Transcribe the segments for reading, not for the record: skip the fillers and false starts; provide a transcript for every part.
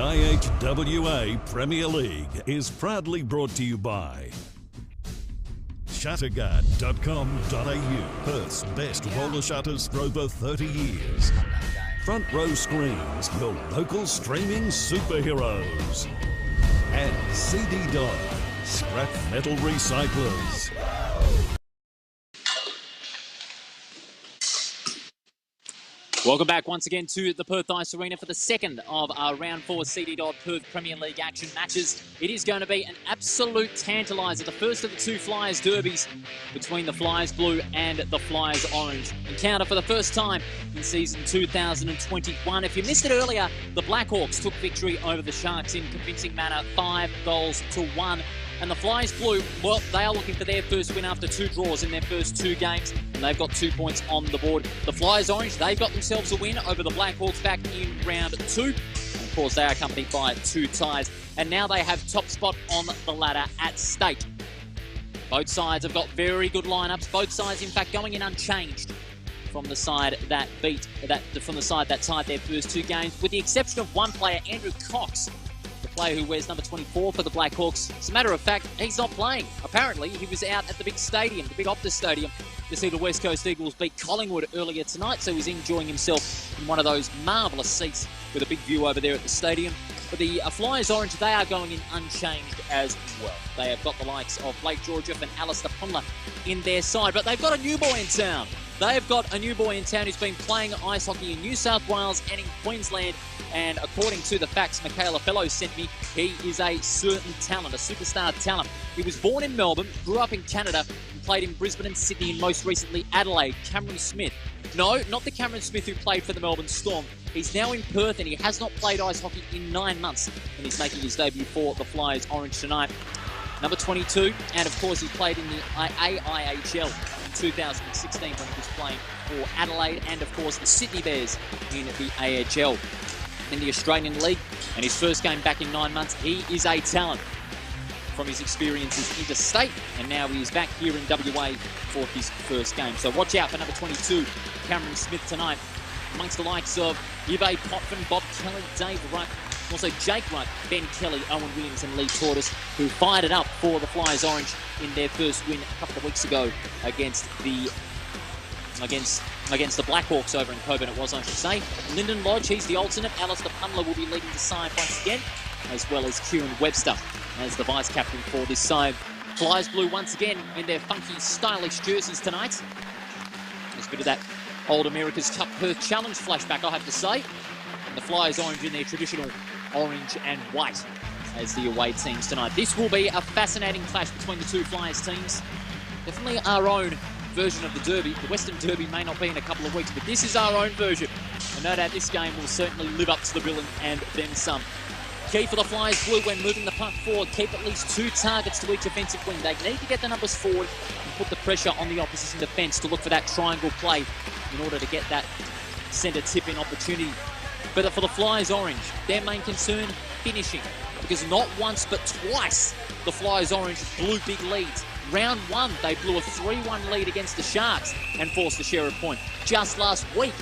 IHWA Premier League is proudly brought to you by Shutterguard.com.au, Perth's best roller shutters for over 30 years. Front Row Screens, your local streaming superheroes. And CD Dodd, scrap metal recyclers. Welcome back once again to the Perth Ice Arena for the second of our Round 4 CD Dodd Perth Premier League action matches. It is going to be an absolute tantaliser, the first of the two Flyers derbies between the Flyers Blue and the Flyers Orange. Encounter for the first time in season 2021. If you missed it earlier, the Blackhawks took victory over the Sharks in convincing manner, 5-1. And the Flyers Blue, well, they are looking for their first win after two draws in their first two games, and they've got 2 points on the board. The Flyers Orange, they've got themselves a win over the Blackhawks back in round 2. And of course, they are accompanied by 2 ties. And now they have top spot on the ladder at stake. Both sides have got very good lineups. Both sides, in fact, going in unchanged from the side that tied their first two games, with the exception of one player, Andrew Cox, the player who wears number 24 for the Blackhawks. As a matter of fact, he's not playing. Apparently, he was out at the big stadium, the big Optus Stadium, to see the West Coast Eagles beat Collingwood earlier tonight, so he's enjoying himself in one of those marvellous seats with a big view over there at the stadium. But the Flyers Orange, they are going in unchanged as well. They have got the likes of Blake Georgieff and Alistair Punla in their side, but they've got a new boy in town. They've got a new boy in town who's been playing ice hockey in New South Wales and in Queensland. And according to the facts Michaela Fellows sent me, he is a certain talent, a superstar talent. He was born in Melbourne, grew up in Canada, and played in Brisbane and Sydney and most recently Adelaide. Cameron Smith. No, not the Cameron Smith who played for the Melbourne Storm. He's now in Perth and he has not played ice hockey in 9 months. And he's making his debut for the Flyers Orange tonight. Number 22, and of course he played in the AIHL in 2016 when he was playing for Adelaide, and of course the Sydney Bears in the AHL in the Australian League. And his first game back in 9 months, he is a talent from his experiences interstate, and now he is back here in WA for his first game. So watch out for number 22, Cameron Smith tonight, amongst the likes of Yves Potvin, Bob Kelly, Dave Ruck, also Jake Ruck, Ben Kelly, Owen Williams and Lee Tortoise, who fired it up for the Flyers Orange in their first win a couple of weeks ago against the Blackhawks over in Coburn, it was, I should say. Lyndon Lodge, he's the alternate. Alistair Punla will be leading the side once again, as well as Kieran Webster as the vice-captain for this side. Flyers Blue once again in their funky, stylish jerseys tonight. There's a bit of that old America's Cup Perth Challenge flashback, I have to say. And the Flyers Orange in their traditional orange and white as the away teams tonight. This will be a fascinating clash between the two Flyers teams. Definitely our own version of the Derby. The Western Derby may not be in a couple of weeks, but this is our own version. And no doubt this game will certainly live up to the billing and then some. Key for the Flyers Blue when moving the puck forward, keep at least 2 targets to each offensive wing. They need to get the numbers forward and put the pressure on the opposition defence to look for that triangle play in order to get that centre tip-in opportunity. But for the Flyers Orange, their main concern, finishing. Because not once but twice the Flyers Orange blew big leads. Round 1, they blew a 3-1 lead against the Sharks and forced to share a point. Just last week,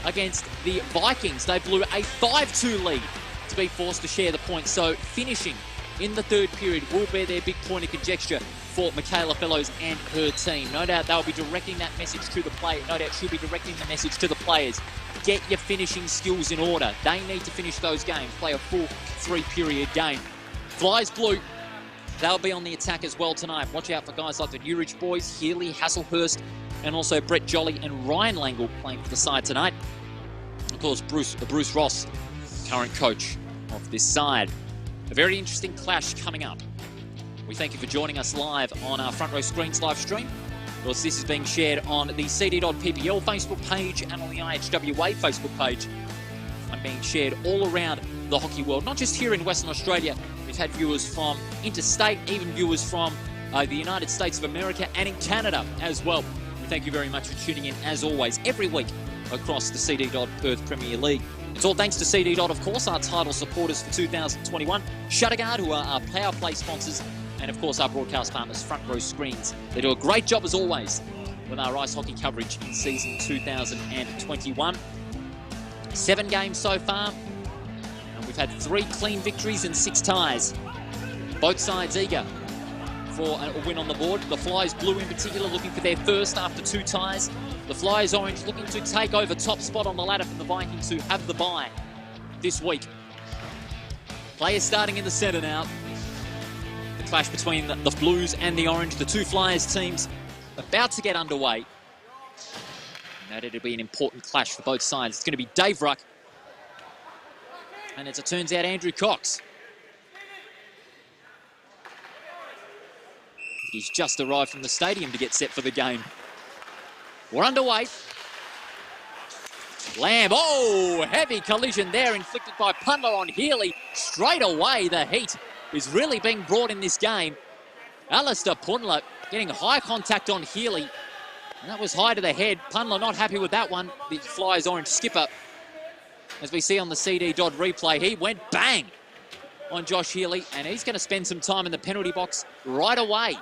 against the Vikings, they blew a 5-2 lead to be forced to share the point. So finishing in the third period will be their big point of conjecture for Michaela Fellows and her team. No doubt they'll be directing that message to the play. No doubt she'll be directing the message to the players. Get your finishing skills in order. They need to finish those games, play a full 3-period game. Flyers Blue, they'll be on the attack as well tonight. Watch out for guys like the Newridge boys, Healy, Hasselhurst, and also Brett Jolly and Ryan Langle playing for the side tonight. Of course, Bruce Ross, current coach of this side. A very interesting clash coming up. We thank you for joining us live on our Front Row Screens live stream. Of course, this is being shared on the CD Dodd PPL Facebook page and on the IHWA Facebook page. And being shared all around the hockey world, not just here in Western Australia. We've had viewers from interstate, even viewers from the United States of America and in Canada as well. We thank you very much for tuning in, as always, every week across the CD Dodd Perth Premier League. It's all thanks to CD Dodd, of course, our title supporters for 2021, Shutterguard, who are our Power Play sponsors, and of course our broadcast partners, Front Row Screens. They do a great job as always with our ice hockey coverage in season 2021. 7 games so far, and We've had 3 clean victories and 6 ties. Both sides eager for a win on the board. The Flyers Blue in particular looking for their first after 2 ties. The Flyers Orange looking to take over top spot on the ladder from the Vikings, who have the bye this week. Players starting in the centre now. The clash between the Blues and the Orange. The 2 Flyers teams about to get underway. And it'll be an important clash for both sides. It's going to be Dave Ruck. And as it turns out, Andrew Cox. He's just arrived from the stadium to get set for the game. We're underway. Lamb, oh, heavy collision there inflicted by Pundler on Healy. Straight away, the heat is really being brought in this game. Alistair Pundler getting high contact on Healy. And that was high to the head. Pundler not happy with that one. The Flyers Orange skipper, as we see on the CD Dodd replay, he went bang on Josh Healy, and he's going to spend some time in the penalty box right away.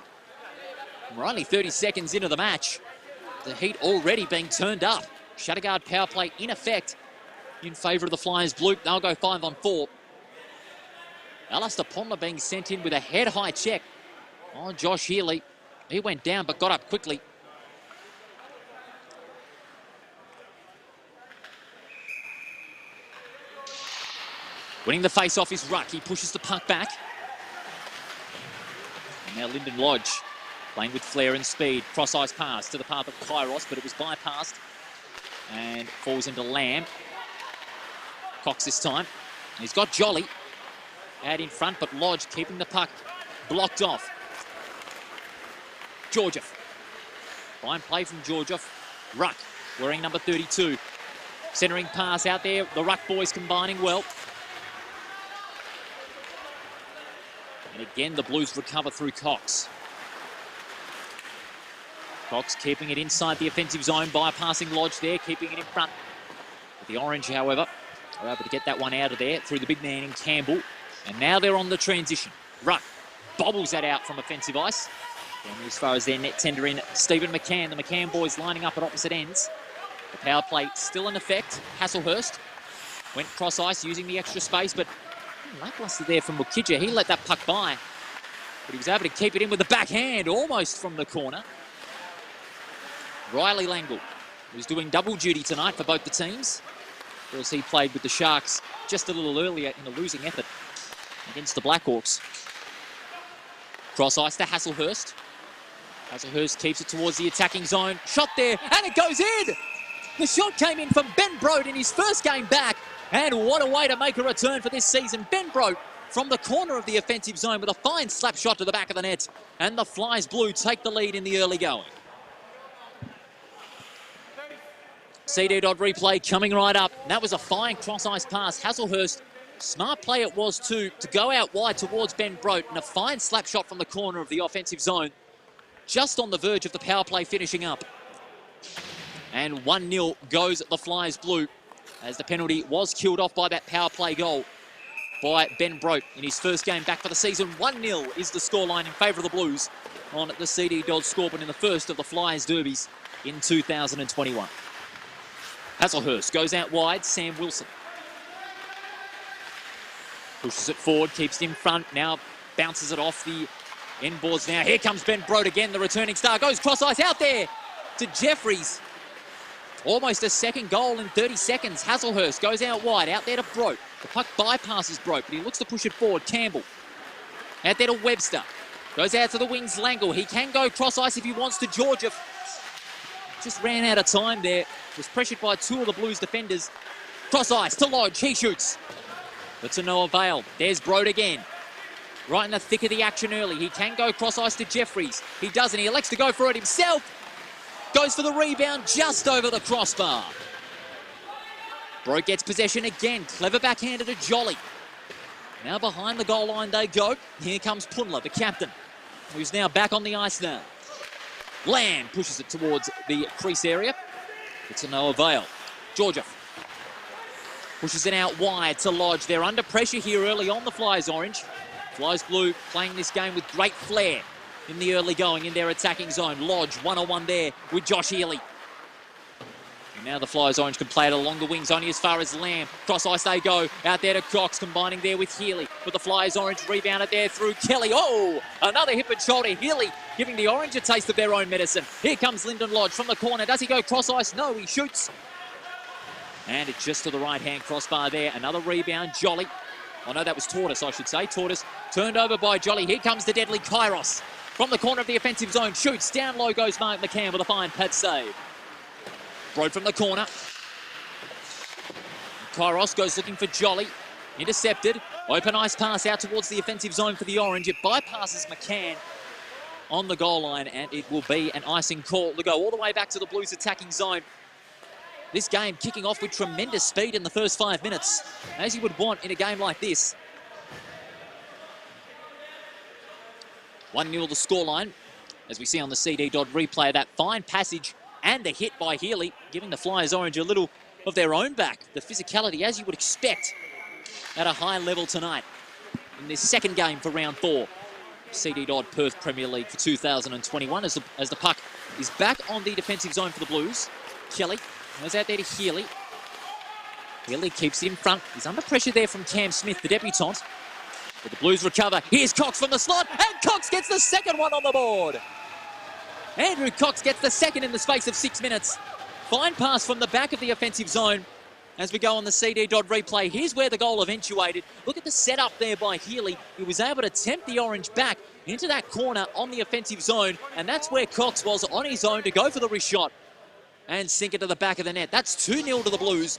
We're only 30 seconds into the match. The heat already being turned up. Shatterguard power play in effect in favour of the Flyers Blue. They'll go 5-on-4. Alistair Pundler being sent in with a head-high check on Josh Healy. He went down but got up quickly. Winning the face-off is Ruck. He pushes the puck back. And now Lyndon Lodge playing with flair and speed. Cross-ice pass to the path of Kairos, but it was bypassed and falls into Lamb. Cox this time. He's got Jolly out in front, but Lodge keeping the puck blocked off. Georgiev. Fine play from Georgiev. Ruck wearing number 32. Centering pass out there. The Ruck boys combining well. And again, the Blues recover through Cox. Cox keeping it inside the offensive zone, bypassing Lodge there, keeping it in front. But the Orange, however, are able to get that one out of there through the big man in Campbell. And now they're on the transition. Ruck bobbles that out from offensive ice. And as far as their net tender in, Stephen McCann. The McCann boys lining up at opposite ends. The power play still in effect. Hasselhurst went cross ice using the extra space, but lackluster there from Mukija. He let that puck by, but he was able to keep it in with the backhand almost from the corner. Riley Langle, who's doing double duty tonight for both the teams, whereas he played with the Sharks just a little earlier in a losing effort against the Blackhawks. Cross ice to Hasselhurst. Hasselhurst keeps it towards the attacking zone. Shot there, and it goes in! The shot came in from Ben Broad in his first game back, and what a way to make a return for this season. Ben Broad from the corner of the offensive zone with a fine slap shot to the back of the net, and the Flyers Blue take the lead in the early going. CD Dodd replay coming right up. That was a fine cross-ice pass. Hasselhurst, smart play it was too, to go out wide towards Ben Broad, and a fine slap shot from the corner of the offensive zone, just on the verge of the power play finishing up. And 1-0 goes the Flyers Blue, as the penalty was killed off by that power play goal by Ben Broad in his first game back for the season. 1-0 is the scoreline in favour of the Blues on the CD Dodd scoreboard in the first of the Flyers derbies in 2021. Hasselhurst goes out wide. Sam Wilson pushes it forward, keeps it in front, now bounces it off the end boards now. Here comes Ben Broad again, the returning star, goes cross-ice out there to Jeffries. Almost a second goal in 30 seconds. Hasselhurst goes out wide, out there to Broad. The puck bypasses Broad, but he looks to push it forward. Campbell out there to Webster. Goes out to the wings, Langle. He can go cross-ice if he wants to Georgiev. Just ran out of time there. Was pressured by 2 of the Blues defenders. Cross-ice to Lodge. He shoots. But to no avail. There's Broad again. Right in the thick of the action early. He can go cross-ice to Jeffries. He doesn't. He elects to go for it himself. Goes for the rebound just over the crossbar. Broad gets possession again. Clever backhander to Jolly. Now behind the goal line they go. Here comes Pundler, the captain, who's now back on the ice now. Lamb pushes it towards the crease area. It's a no avail. Georgiev pushes it out wide to Lodge. They're under pressure here early on, the Flyers Orange. Flyers Blue playing this game with great flair in the early going in their attacking zone. Lodge one-on-one there with Josh Healy. And now the Flyers Orange can play it along the wings, only as far as Lamb. Cross ice they go. Out there to Cox, combining there with Healy. But the Flyers Orange rebounded there through Kelly. Oh, another hip and shoulder. Healy giving the Orange a taste of their own medicine. Here comes Lyndon Lodge from the corner. Does he go cross ice? No, he shoots. And it's just to the right-hand crossbar there. Another rebound, Jolly. Oh no, that was Tortoise, I should say. Tortoise turned over by Jolly. Here comes the deadly Kairos. From the corner of the offensive zone, shoots. Down low goes Mark McCann with a fine pad save. Broke from the corner. Kairos goes looking for Jolly. Intercepted. Open ice pass out towards the offensive zone for the Orange. It bypasses McCann on the goal line, and it will be an icing call to go all the way back to the Blues attacking zone. This game kicking off with tremendous speed in the first 5 minutes, as you would want in a game like this. 1-0 the scoreline, as we see on the CD Dodd replay. That fine passage and the hit by Healy, giving the Flyers Orange a little of their own back. The physicality, as you would expect, at a high level tonight in this second game for round 4. CD Dodd Perth Premier League for 2021 as the puck is back on the defensive zone for the Blues. Kelly goes out there to Healy. Healy keeps it in front. He's under pressure there from Cam Smith, the debutant. But the Blues recover. Here's Cox from the slot, and Cox gets the second one on the board. Andrew Cox gets the second in the space of 6 minutes. Fine pass from the back of the offensive zone as we go on the CD Dodd replay. Here's where the goal eventuated. Look at the setup there by Healy. He was able to tempt the Orange back into that corner on the offensive zone, and that's where Cox was on his own to go for the wrist shot and sink it to the back of the net. That's 2-0 to the Blues.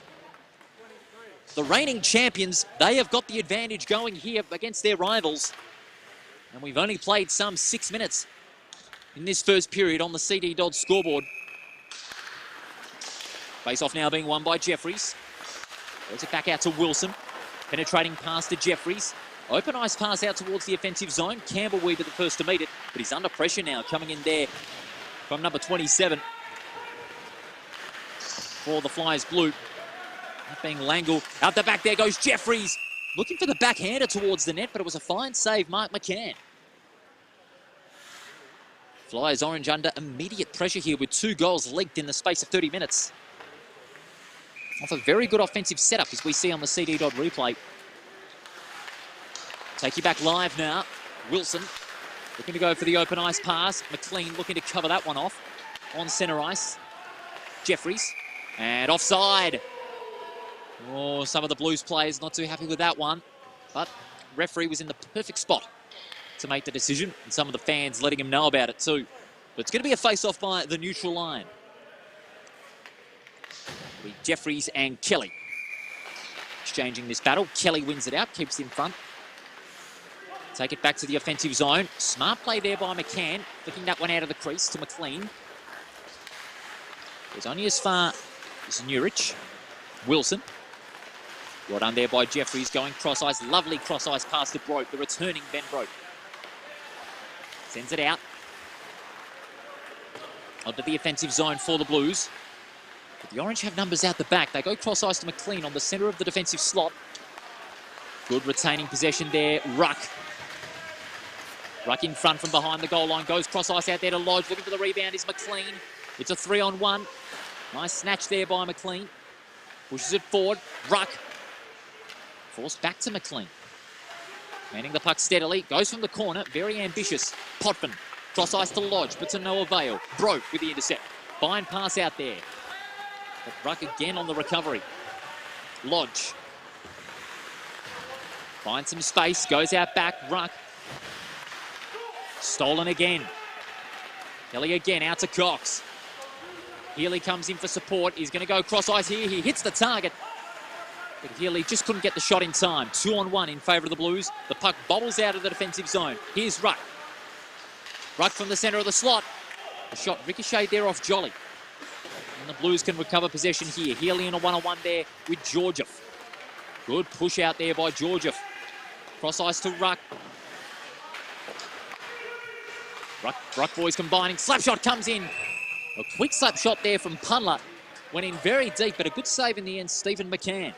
The reigning champions, they have got the advantage going here against their rivals. And we've only played some 6 minutes in this first period on the CD Dodd scoreboard. Face-off now being won by Jeffries. Goes it back out to Wilson. Penetrating pass to Jeffries. Open ice pass out towards the offensive zone. Campbell Weaver the first to meet it, but he's under pressure now, coming in there from number 27 for the Flyers Blue. That being Langle. Out the back there goes Jeffries. Looking for the backhander towards the net, but it was a fine save, Mark McCann. Flyers Orange under immediate pressure here with 2 goals leaked in the space of 30 minutes. Off a very good offensive setup as we see on the CD Dodd replay. Take you back live now. Wilson looking to go for the open ice pass. McLean looking to cover that one off on centre ice. Jeffries. And offside. Oh, some of the Blues players not too happy with that one. But referee was in the perfect spot to make the decision, and some of the fans letting him know about it too. But it's going to be a face-off by the neutral line. It'll be Jeffries and Kelly exchanging this battle. Kelly wins it out, keeps it in front. Take it back to the offensive zone. Smart play there by McCann, flicking that one out of the crease to McLean. Goes only as far as Nurich. Wilson. Well done there by Jeffries, going cross-ice. Lovely cross-ice pass to Broke, the returning Ben Broke. Sends it out. Onto the offensive zone for the Blues. But the Orange have numbers out the back. They go cross-ice to McLean on the centre of the defensive slot. Good retaining possession there. Ruck. Ruck in front from behind the goal line. Goes cross-ice out there to Lodge. Looking for the rebound is McLean. It's a 3-on-1. Nice snatch there by McLean. Pushes it forward. Ruck. Forced back to McLean. Manning the puck steadily. Goes from the corner. Very ambitious. Potvin. Cross ice to Lodge, but to no avail. Broke with the intercept. Fine pass out there. But Ruck again on the recovery. Lodge. Finds some space. Goes out back. Ruck. Stolen again. Kelly again out to Cox. Healy comes in for support. He's going to go cross ice here. He hits the target. But Healy just couldn't get the shot in time. 2-on-1 in favour of the Blues. The puck bobbles out of the defensive zone. Here's Ruck. Ruck from the centre of the slot. The shot ricocheted there off Jolly. And the Blues can recover possession here. Healy in a 1-on-1 there with Georgiev. Good push out there by Georgiev. Cross ice to Ruck. Ruck boys combining. Slap shot comes in. A quick slap shot there from Punler. Went in very deep, but a good save in the end, Stephen McCann.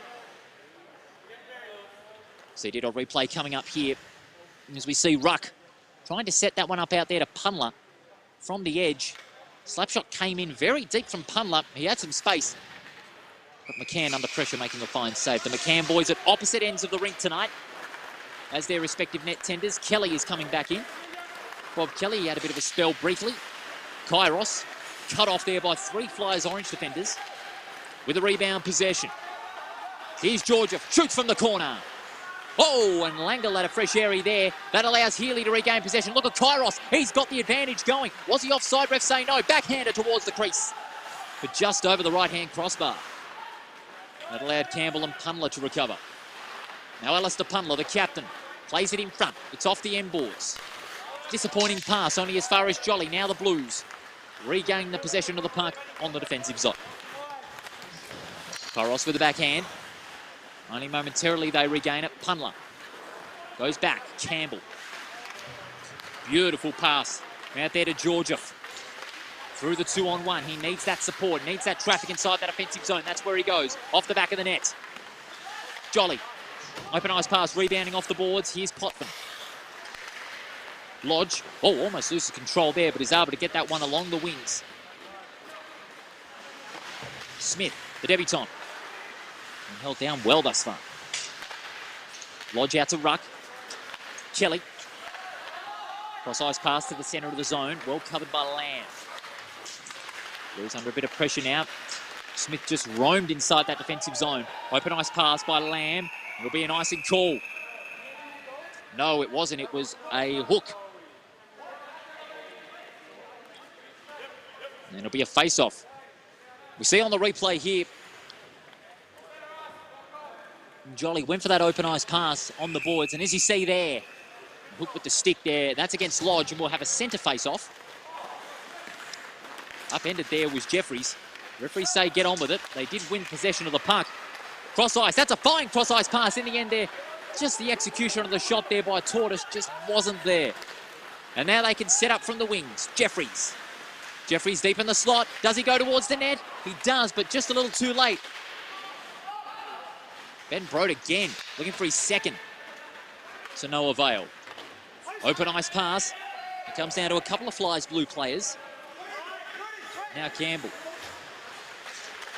CD Dodd replay coming up here as we see Ruck trying to set that one up out there to Punler from the edge. Slapshot came in very deep from Punler. He had some space, But McCann under pressure, making a fine save. The McCann boys at opposite ends of the rink tonight as their respective net tenders. Kelly is coming back in. Bob Kelly, he had a bit of a spell briefly. Kairos cut off there by 3 Flyers Orange defenders with a rebound possession. Here's Georgia, shoots from the corner. Oh, and Langle had a fresh area there. That allows Healy to regain possession. Look at Kairos. He's got the advantage going. Was he offside? Ref say no. Backhander towards the crease. But just over the right-hand crossbar. That allowed Campbell and Punler to recover. Now Alistair Punler, the captain, plays it in front. It's off the end boards. Disappointing pass, only as far as Jolly. Now the Blues regain the possession of the puck on the defensive zone. Kairos with the backhand. Only momentarily they regain it. Punler goes back. Campbell. Beautiful pass out there to Georgiev. Through the 2-on-1. He needs that support, needs that traffic inside that offensive zone. That's where he goes. Off the back of the net. Jolly. Open ice pass, rebounding off the boards. Here's Potvin. Lodge. Oh, almost loses control there, but is able to get that one along the wings. Smith, the debutant. And held down well thus far. Lodge out to Ruck. Kelly. Cross ice pass to the centre of the zone. Well covered by Lamb. Blues under a bit of pressure now. Smith just roamed inside that defensive zone. Open ice pass by Lamb. It'll be an icing call. No, it wasn't. It was a hook. And it'll be a face-off. We see on the replay here, Jolly went for that open ice pass on the boards. And as you see there, hook with the stick there. That's against Lodge, and we'll have a centre face-off. Upended there was Jeffries. Referees say get on with it. They did win possession of the puck. Cross ice. That's a fine cross ice pass in the end there. Just the execution of the shot there by Tortoise just wasn't there. And now they can set up from the wings. Jeffries. Jeffries deep in the slot. Does he go towards the net? He does, but just a little too late. Ben Broad again, looking for his second. To no avail. Open ice pass. It comes down to a couple of Flyers blue players. Now Campbell.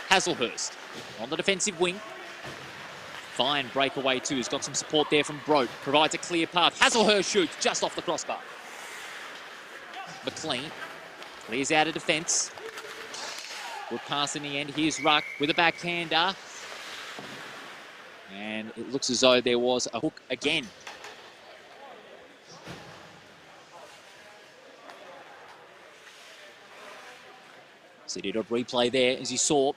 Hazelhurst on the defensive wing. Fine breakaway too. He's got some support there from Broad. Provides a clear path. Hazelhurst shoots just off the crossbar. McLean clears out of defence. Good pass in the end. Here's Ruck with a backhander. And it looks as though there was a hook again. So he did a replay there as you saw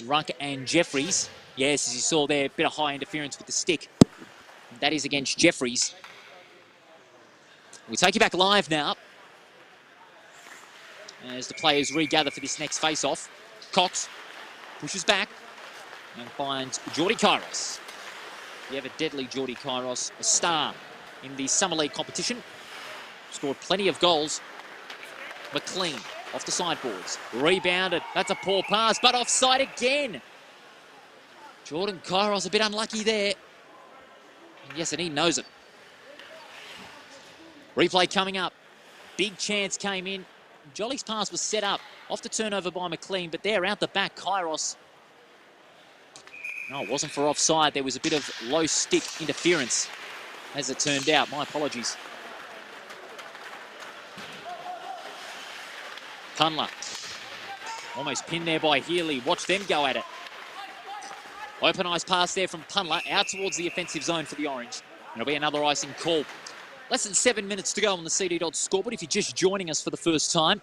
Ruck and Jeffries. Yes, as you saw there, a bit of high interference with the stick. That is against Jeffries. We take you back live now as the players regather for this next face-off. Cox pushes back and finds Geordie Kairos. The ever deadly Geordie Kairos, a star in the Summer League competition. Scored plenty of goals. McLean off the sideboards. Rebounded. That's a poor pass, but offside again. Jordan Kairos a bit unlucky there. And yes, and he knows it. Replay coming up. Big chance came in. Jolly's pass was set up. Off the turnover by McLean, but there out the back, Kairos. No, it wasn't for offside. There was a bit of low stick interference, as it turned out. My apologies. Punler. Almost pinned there by Healy. Watch them go at it. Open ice pass there from Punler out towards the offensive zone for the Orange. It'll be another icing call. Less than 7 minutes to go on the CD Dodd scoreboard. If you're just joining us for the first time,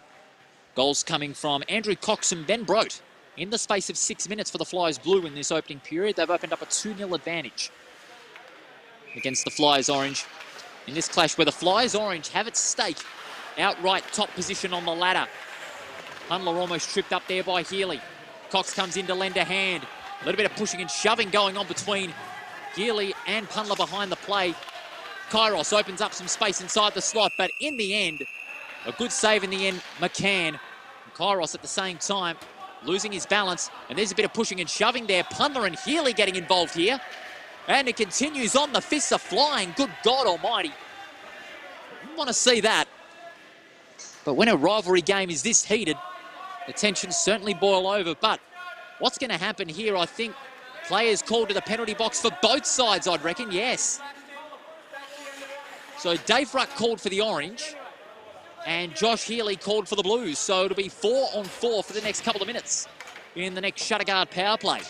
goals coming from Andrew Cox and Ben Broad. In the space of 6 minutes for the Flyers Blue in this opening period, they've opened up a 2-0 advantage against the Flyers Orange in this clash where the Flyers Orange have at stake outright top position on the ladder. Punler almost tripped up there by Healy. Cox comes in to lend a hand. A little bit of pushing and shoving going on between Healy and Punler behind the play. Kairos opens up some space inside the slot, but in the end, a good save in the end, McCann. And Kairos at the same time losing his balance, and there's a bit of pushing and shoving there. Punler and Healy getting involved here. And it continues on. The fists are flying. Good God almighty. I want to see that. But when a rivalry game is this heated, the tensions certainly boil over. But What's going to happen here? I think players called to the penalty box for both sides, I'd reckon, yes. So Dave Ruck called for the orange and Josh Healy called for the blues. So it'll be 4-on-4 for the next couple of minutes in the next Shutterguard power play.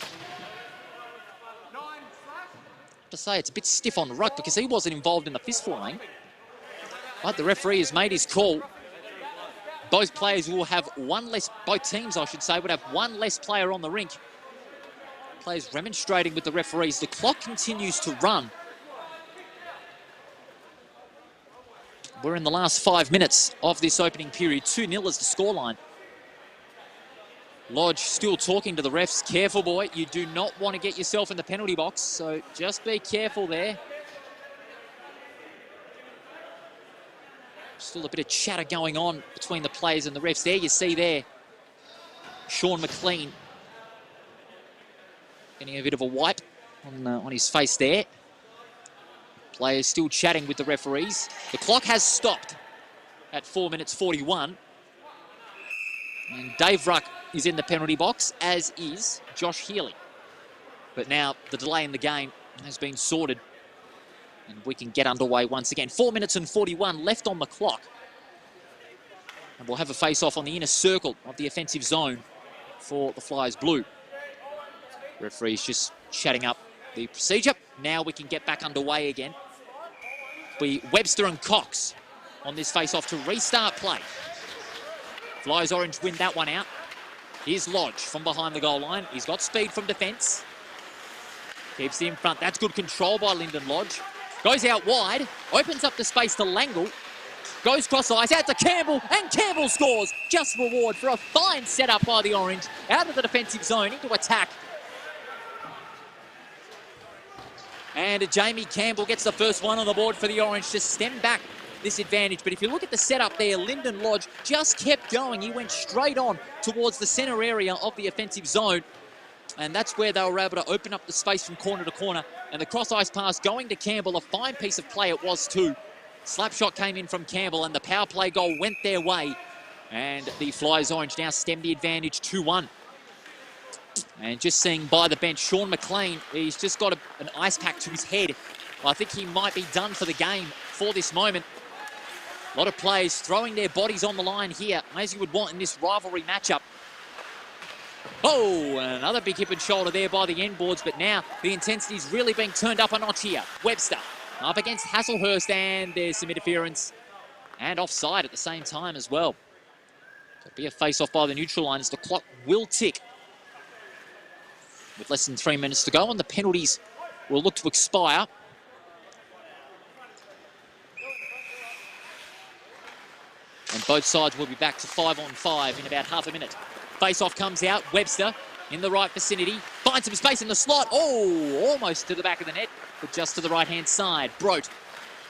To say it's a bit stiff on Ruck because he wasn't involved in the fist flying. But the referee has made his call. Both players will have one less, both teams I should say, would have one less player on the rink. Players remonstrating with the referees. The clock continues to run. We're in the last 5 minutes of this opening period. 2-0 is the scoreline. Lodge still talking to the refs. Careful, boy. You do not want to get yourself in the penalty box, so just be careful there. Still a bit of chatter going on between the players and the refs. There you see there, Sean McLean getting a bit of a wipe on his face there. Players still chatting with the referees. The clock has stopped at 4 minutes 41. And Dave Ruck is in the penalty box, as is Josh Healy. But now the delay in the game has been sorted and we can get underway once again. 4 minutes and 41 left on the clock. And we'll have a face-off on the inner circle of the offensive zone for the Flyers blue. Referee's just chatting up the procedure. Now we can get back underway again. Be Webster and Cox on this face-off to restart play. Flyers orange win that one out. Here's Lodge from behind the goal line. He's got speed from defence. Keeps it in front. That's good control by Lyndon Lodge. Goes out wide. Opens up the space to Langle. Goes cross ice out to Campbell. And Campbell scores. Just reward for a fine setup by the orange. Out of the defensive zone into attack. And Jamie Campbell gets the first one on the board for the orange to stem back this advantage. But if you look at the setup there, Lyndon Lodge just kept going. He went straight on towards the centre area of the offensive zone. And that's where they were able to open up the space from corner to corner. And the cross-ice pass going to Campbell, a fine piece of play it was too. Slap shot came in from Campbell and the power play goal went their way. And the Flyers orange now stem the advantage 2-1. And just seeing by the bench, Sean McLean, he's just got an ice pack to his head. I think he might be done for the game for this moment. A lot of players throwing their bodies on the line here, as you would want in this rivalry matchup. Oh, another big hip and shoulder there by the end boards, but now the intensity's really being turned up a notch here. Webster up against Hasselhurst, and there's some interference and offside at the same time as well. It'll be a face-off by the neutral line as the clock will tick with less than 3 minutes to go, and the penalties will look to expire. And both sides will be back to 5-on-5 in about half a minute. Face-off comes out. Webster in the right vicinity. Finds some space in the slot. Oh, almost to the back of the net, but just to the right-hand side. Brote.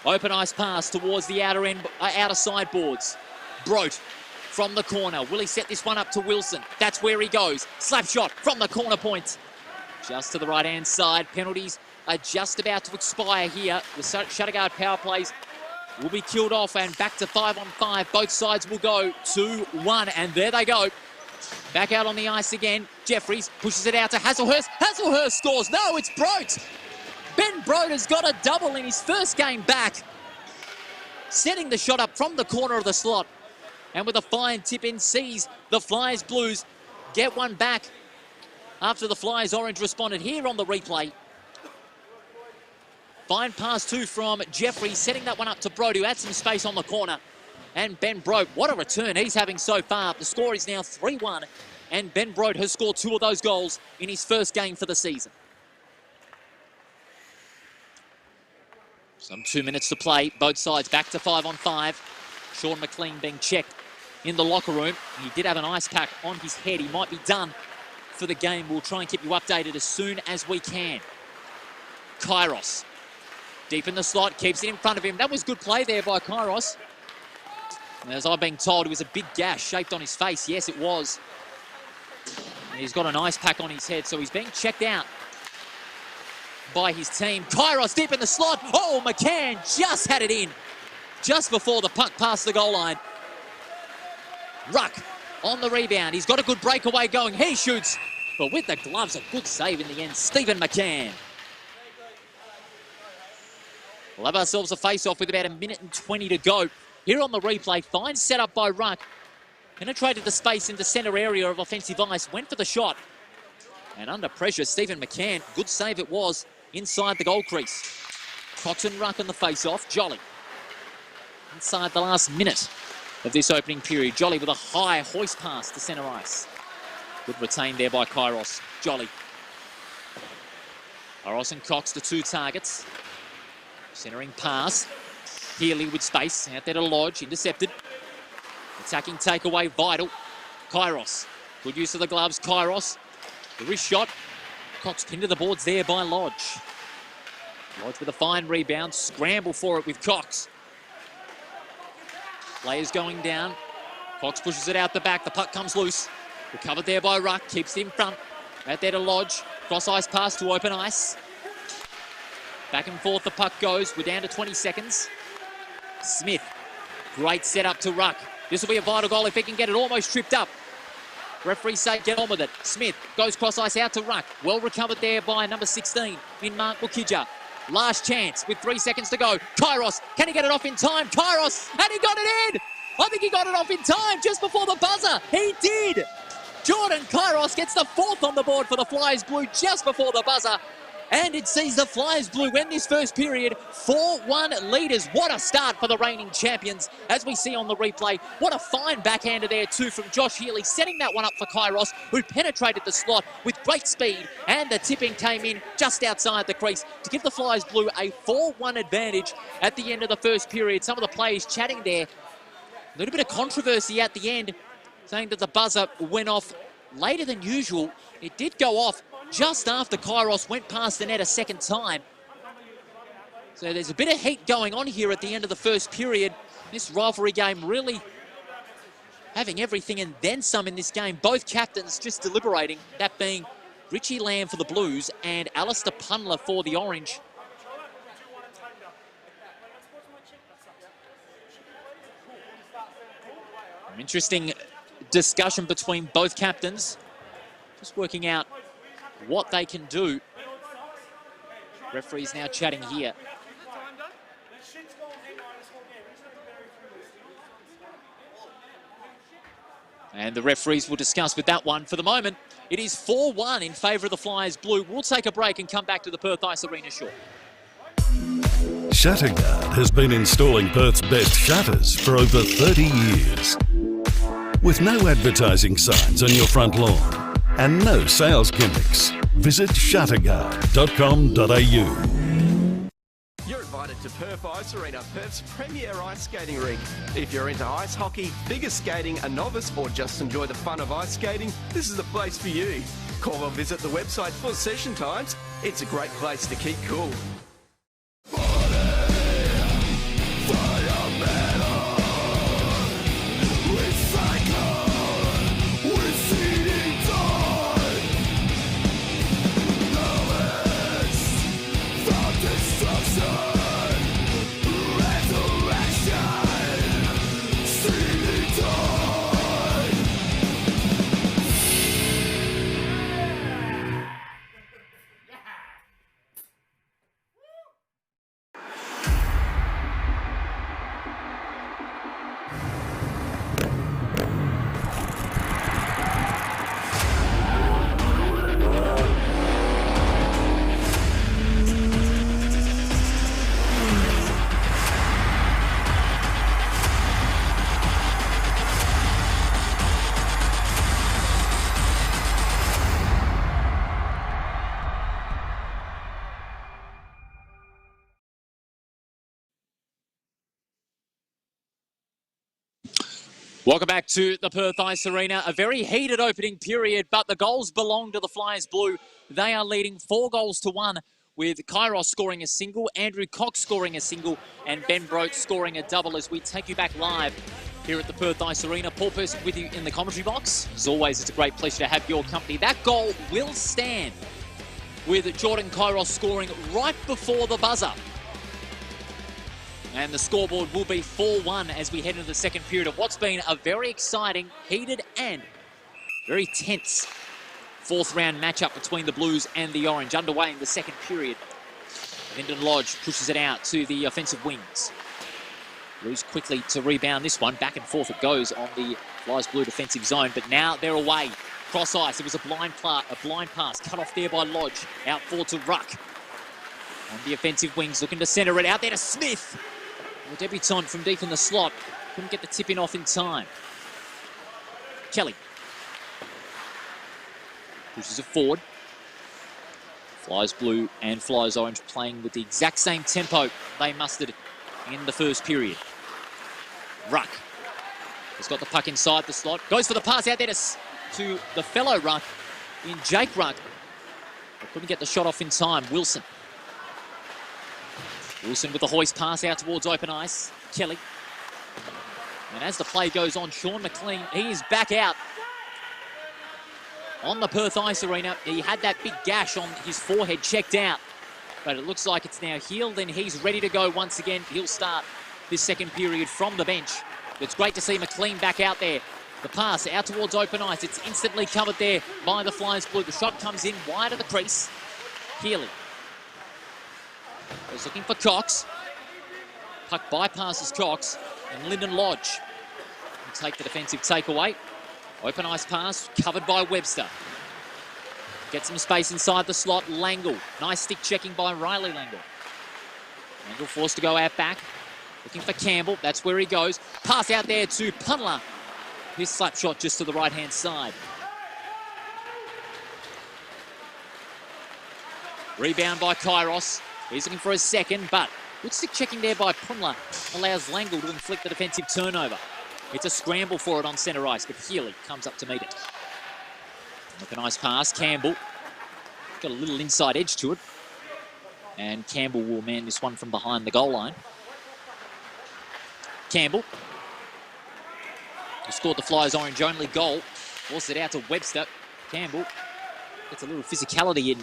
Open ice pass towards the outer end, outer sideboards. Brote from the corner. Will he set this one up to Wilson? That's where he goes. Slap shot from the corner point. Just to the right-hand side. Penalties are just about to expire here. The Shutterguard power plays will be killed off and back to 5-on-5. Both sides will go 2-1, and there they go. Back out on the ice again. Jeffries pushes it out to Hasselhurst. Hasselhurst scores. No, it's Brote. Ben Brote has got a double in his first game back. Setting the shot up from the corner of the slot. And with a fine tip in, sees the Flyers Blues get one back after the Flyers Orange responded here on the replay. Fine pass too from Jeffries, setting that one up to Brote, who had some space on the corner. And Ben Brote, what a return he's having so far. The score is now 3-1, and Ben Brote has scored 2 of those goals in his first game for the season. Some 2 minutes to play. Both sides back to 5-on-5. Sean McLean being checked in the locker room. He did have an ice pack on his head. He might be done for the game. We'll try and keep you updated as soon as we can. Kairos, deep in the slot, keeps it in front of him. That was good play there by Kairos. As I've been told, it was a big gash shaped on his face. Yes, it was. And he's got an ice pack on his head, so he's being checked out by his team. Kairos deep in the slot. Oh, McCann just had it in just before the puck passed the goal line. Ruck on the rebound. He's got a good breakaway going. He shoots. But with the gloves, a good save in the end. Stephen McCann. We'll have ourselves a face-off with about 1:20 to go. Here on the replay, fine setup by Ruck. Penetrated the space in the centre area of offensive ice, went for the shot. And under pressure, Stephen McCann, good save it was, inside the goal crease. Cox and Ruck on the face-off, Jolly. Inside the last minute of this opening period, Jolly with a high hoist pass to centre ice. Good retain there by Kairos. Jolly. Kairos and Cox, the two targets. Centering pass. Healy with space. Out there to Lodge. Intercepted. Attacking takeaway. Vital. Kairos. Good use of the gloves. Kairos. The wrist shot. Cox pinned to the boards there by Lodge. Lodge with a fine rebound. Scramble for it with Cox. Players going down. Cox pushes it out the back. The puck comes loose. Recovered there by Ruck. Keeps it in front. Out there to Lodge. Cross ice pass to open ice. Back and forth the puck goes. We're down to 20 seconds. Smith. Great setup to Ruck. This will be a vital goal if he can get it almost tripped up. Referee say get on with it. Smith goes cross ice out to Ruck. Well recovered there by number 16 in Mark Mukija. Last chance with 3 seconds to go. Kairos, can he get it off in time? Kairos, and he got it in! I think he got it off in time just before the buzzer. He did! Jordan Kairos gets the fourth on the board for the Flyers Blue just before the buzzer. And it sees the Flyers Blue win this first period 4-1 leaders. What a start for the reigning champions. As we see on the replay, what a fine backhander there too from Josh Healy, setting that one up for Kairos, who penetrated the slot with great speed, and the tipping came in just outside the crease to give the Flyers Blue a 4-1 advantage at the end of the first period. Some of the players chatting there. A little bit of controversy at the end, saying that the buzzer went off later than usual. It did go off just after Kairos went past the net a second time. So there's a bit of heat going on here at the end of the first period. This rivalry game really having everything and then some in this game. Both captains just deliberating, that being Richie Lamb for the Blues and Alistair Punler for the Orange. An interesting discussion between both captains. Just working out what they can do. Referees now chatting here. And the referees will discuss with that one. For the moment, it is 4-1 in favour of the Flyers Blue. We'll take a break and come back to the Perth Ice Arena short. Shutterguard has been installing Perth's best shutters for over 30 years. With no advertising signs on your front lawn and no sales gimmicks, visit shutterguard.com.au. You're invited to Perth Ice Arena, Perth's premier ice skating rink. If you're into ice hockey, figure skating, a novice, or just enjoy the fun of ice skating, this is the place for you. Call or visit the website for session times. It's a great place to keep cool. Welcome back to the Perth Ice Arena. A very heated opening period, but the goals belong to the Flyers Blue. They are leading 4-1, with Kairos scoring a single, Andrew Cox scoring a single, and Ben Brote scoring a double as we take you back live here at the Perth Ice Arena. Paul Person with you in the commentary box. As always, it's a great pleasure to have your company. That goal will stand with Jordan Kairos scoring right before the buzzer. And the scoreboard will be 4-1 as we head into the second period of what's been a very exciting, heated and very tense fourth round matchup between the Blues and the Orange underway in the second period. Lyndon Lodge pushes it out to the offensive wings. Blues quickly to rebound this one. Back and forth it goes on the Flyers Blue defensive zone, but now they're away. Cross ice, it was a blind pass cut off there by Lodge. Out forward to Ruck. On the offensive wings, looking to centre it out there to Smith. The debutant from deep in the slot. Couldn't get the tip in off in time. Kelly. Pushes it forward. Flyers Blue and Flyers Orange playing with the exact same tempo they mustered in the first period. Ruck has got the puck inside the slot. Goes for the pass out there to the fellow Ruck in Jake Ruck. But couldn't get the shot off in time. Wilson. Wilson with the hoist pass out towards open ice. Kelly. And as the play goes on, Sean McLean, he is back out on the Perth Ice Arena. He had that big gash on his forehead checked out, but it looks like it's now healed and he's ready to go once again. He'll start this second period from the bench. It's great to see McLean back out there. The pass out towards open ice. It's instantly covered there by the Flyers Blue. The shot comes in wide of the crease. Healy was looking for Cox. Puck bypasses Cox and Lyndon Lodge will take the defensive takeaway. Open ice pass covered by Webster. Get some space inside the slot. Langle. Nice stick checking by Riley Langle. Langle forced to go out back. Looking for Campbell. That's where he goes. Pass out there to Punla. His slap shot just to the right-hand side. Rebound by Kairos. He's looking for a second, but good stick checking there by Punla allows Langle to inflict the defensive turnover. It's a scramble for it on centre ice, but Healy comes up to meet it. Look, a nice pass. Campbell got a little inside edge to it. And Campbell will man this one from behind the goal line. Campbell, who scored the Flyers' orange only goal, forced it out to Webster. Campbell gets a little physicality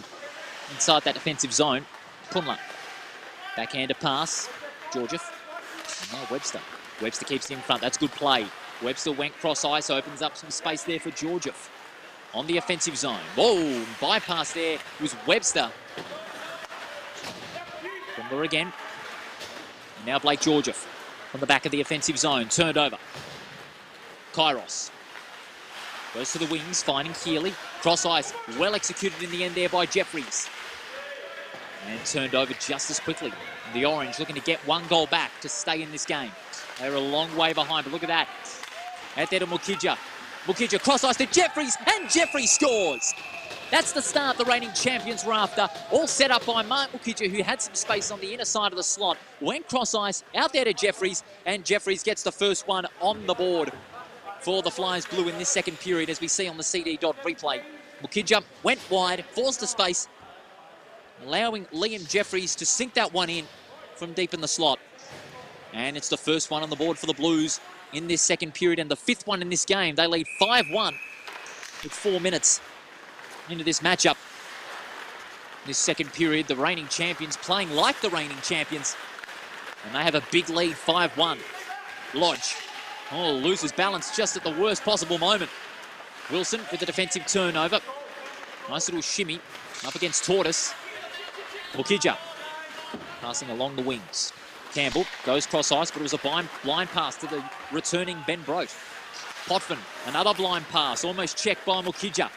inside that defensive zone. Punla, backhander pass. Georgiev, and now Webster. Webster keeps it in front. That's good play. Webster went cross ice, opens up some space there for Georgiev on the offensive zone. Whoa, bypass there was Webster. Punla again. And now Blake Georgiev on the back of the offensive zone. Turned over. Kairos goes to the wings, finding Healy. Cross ice, well executed in the end there by Jeffries. And turned over just as quickly. The Orange looking to get one goal back to stay in this game. They're a long way behind, but look at that. Out there to Mukija. Mukija cross ice to Jeffries, and Jeffries scores. That's the start the reigning champions were after. All set up by Mark Mukija, who had some space on the inner side of the slot. Went cross ice, out there to Jeffries, and Jeffries gets the first one on the board for the Flyers Blue in this second period, as we see on the CD Dodd replay. Mukija went wide, forced a space, allowing Liam Jeffries to sink that one in from deep in the slot. And it's the first one on the board for the Blues in this second period, and the fifth one in this game. They lead 5-1 with 4 minutes into this matchup. This second period, the reigning champions playing like the reigning champions, and they have a big lead, 5-1. Lodge, loses balance just at the worst possible moment. Wilson with the defensive turnover. Nice little shimmy up against Tortoise. Mukija passing along the wings. Campbell goes cross ice, but it was a blind pass to the returning Ben Brote. Potvin, another blind pass, almost checked by Mukija.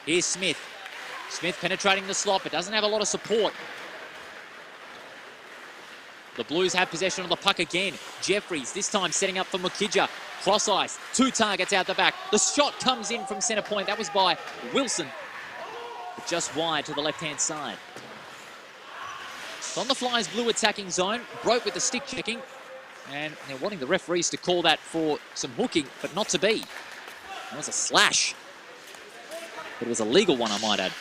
Here's Smith. Smith penetrating the slot, but doesn't have a lot of support. The Blues have possession of the puck again. Jeffries, this time setting up for Mukija. Cross ice, 2 targets out the back. The shot comes in from centre point. That was by Wilson, but just wide to the left-hand side. On the Flyers Blue attacking zone, Broke with the stick checking, and they're wanting the referees to call that for some hooking, but not to be. That was a slash, but it was a legal one, I might add.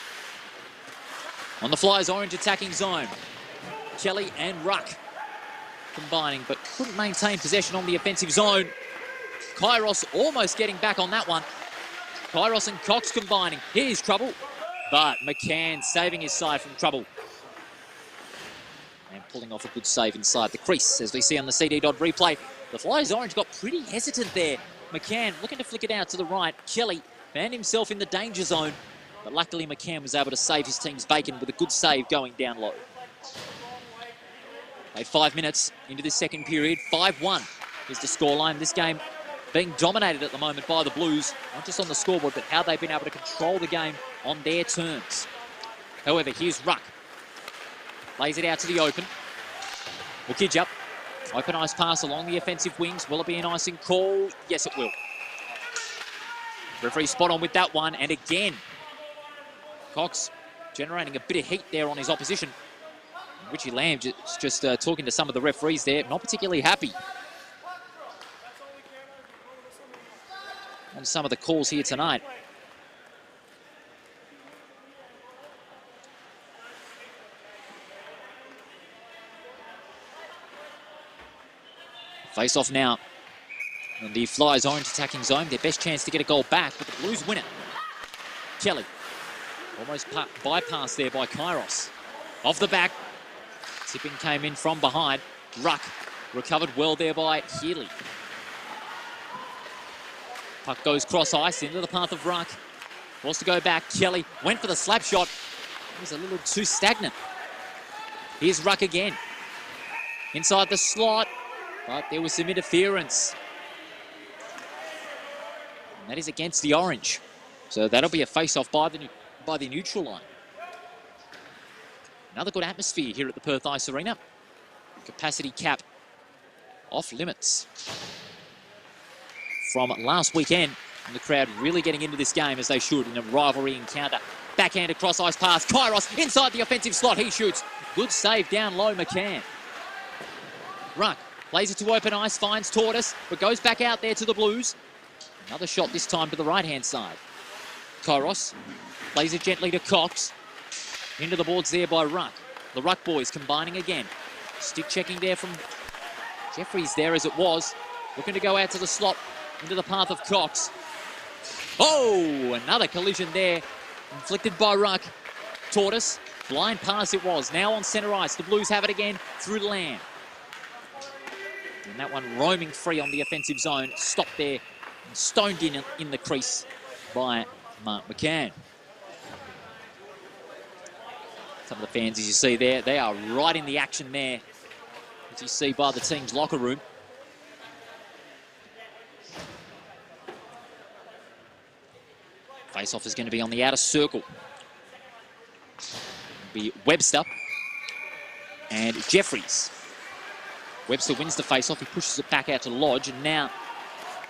On the Flyers orange attacking zone, Kelly and Ruck combining, but couldn't maintain possession on the offensive zone. Kairos almost getting back on that one. Kairos and Cox combining. Here's trouble, but McCann saving his side from trouble. And pulling off a good save inside the crease, as we see on the CD Dodd replay. The Flyers orange got pretty hesitant there. McCann looking to flick it out to the right. Kelly found himself in the danger zone, but luckily McCann was able to save his team's bacon with a good save going down low. 5 minutes into this second period, 5-1 is the scoreline. This game being dominated at the moment by the Blues, not just on the scoreboard, but how they've been able to control the game on their terms. However, here's Ruck. Lays it out to the open. Mukidja. Open ice pass along the offensive wings. Will it be an icing call? Yes, it will. Referee spot on with that one. And again, Cox generating a bit of heat there on his opposition. Richie Lamb just talking to some of the referees there. Not particularly happy on some of the calls here tonight. Face off now. And the Flyers orange attacking zone. Their best chance to get a goal back, but the Blues win it. Kelly. Almost bypassed there by Kairos. Off the back. Tipping came in from behind. Ruck. Recovered well there by Healy. Puck goes cross ice into the path of Ruck. Wants to go back. Kelly went for the slap shot. It was a little too stagnant. Here's Ruck again. Inside the slot. But there was some interference. And that is against the orange. So that'll be a face-off by the neutral line. Another good atmosphere here at the Perth Ice Arena. Capacity cap off limits from last weekend. And the crowd really getting into this game as they should in a rivalry encounter. Backhanded cross ice pass. Kairos inside the offensive slot. He shoots. Good save down low, McCann. Ruck. Plays it to open ice, finds Tortoise, but goes back out there to the Blues. Another shot this time to the right-hand side. Kairos plays it gently to Cox. Into the boards there by Ruck. The Ruck boys combining again. Stick checking there from Jeffries there as it was. Looking to go out to the slot into the path of Cox. Oh, another collision there. Inflicted by Ruck. Tortoise, blind pass it was. Now on centre ice. The Blues have it again through Lamb. And that one roaming free on the offensive zone. Stopped there and stoned in the crease by Mark McCann. Some of the fans, as you see there, they are right in the action there, as you see by the team's locker room. Face-off is going to be on the outer circle. It'll be Webster and Jeffries. Webster wins the face-off. He pushes it back out to Lodge, and now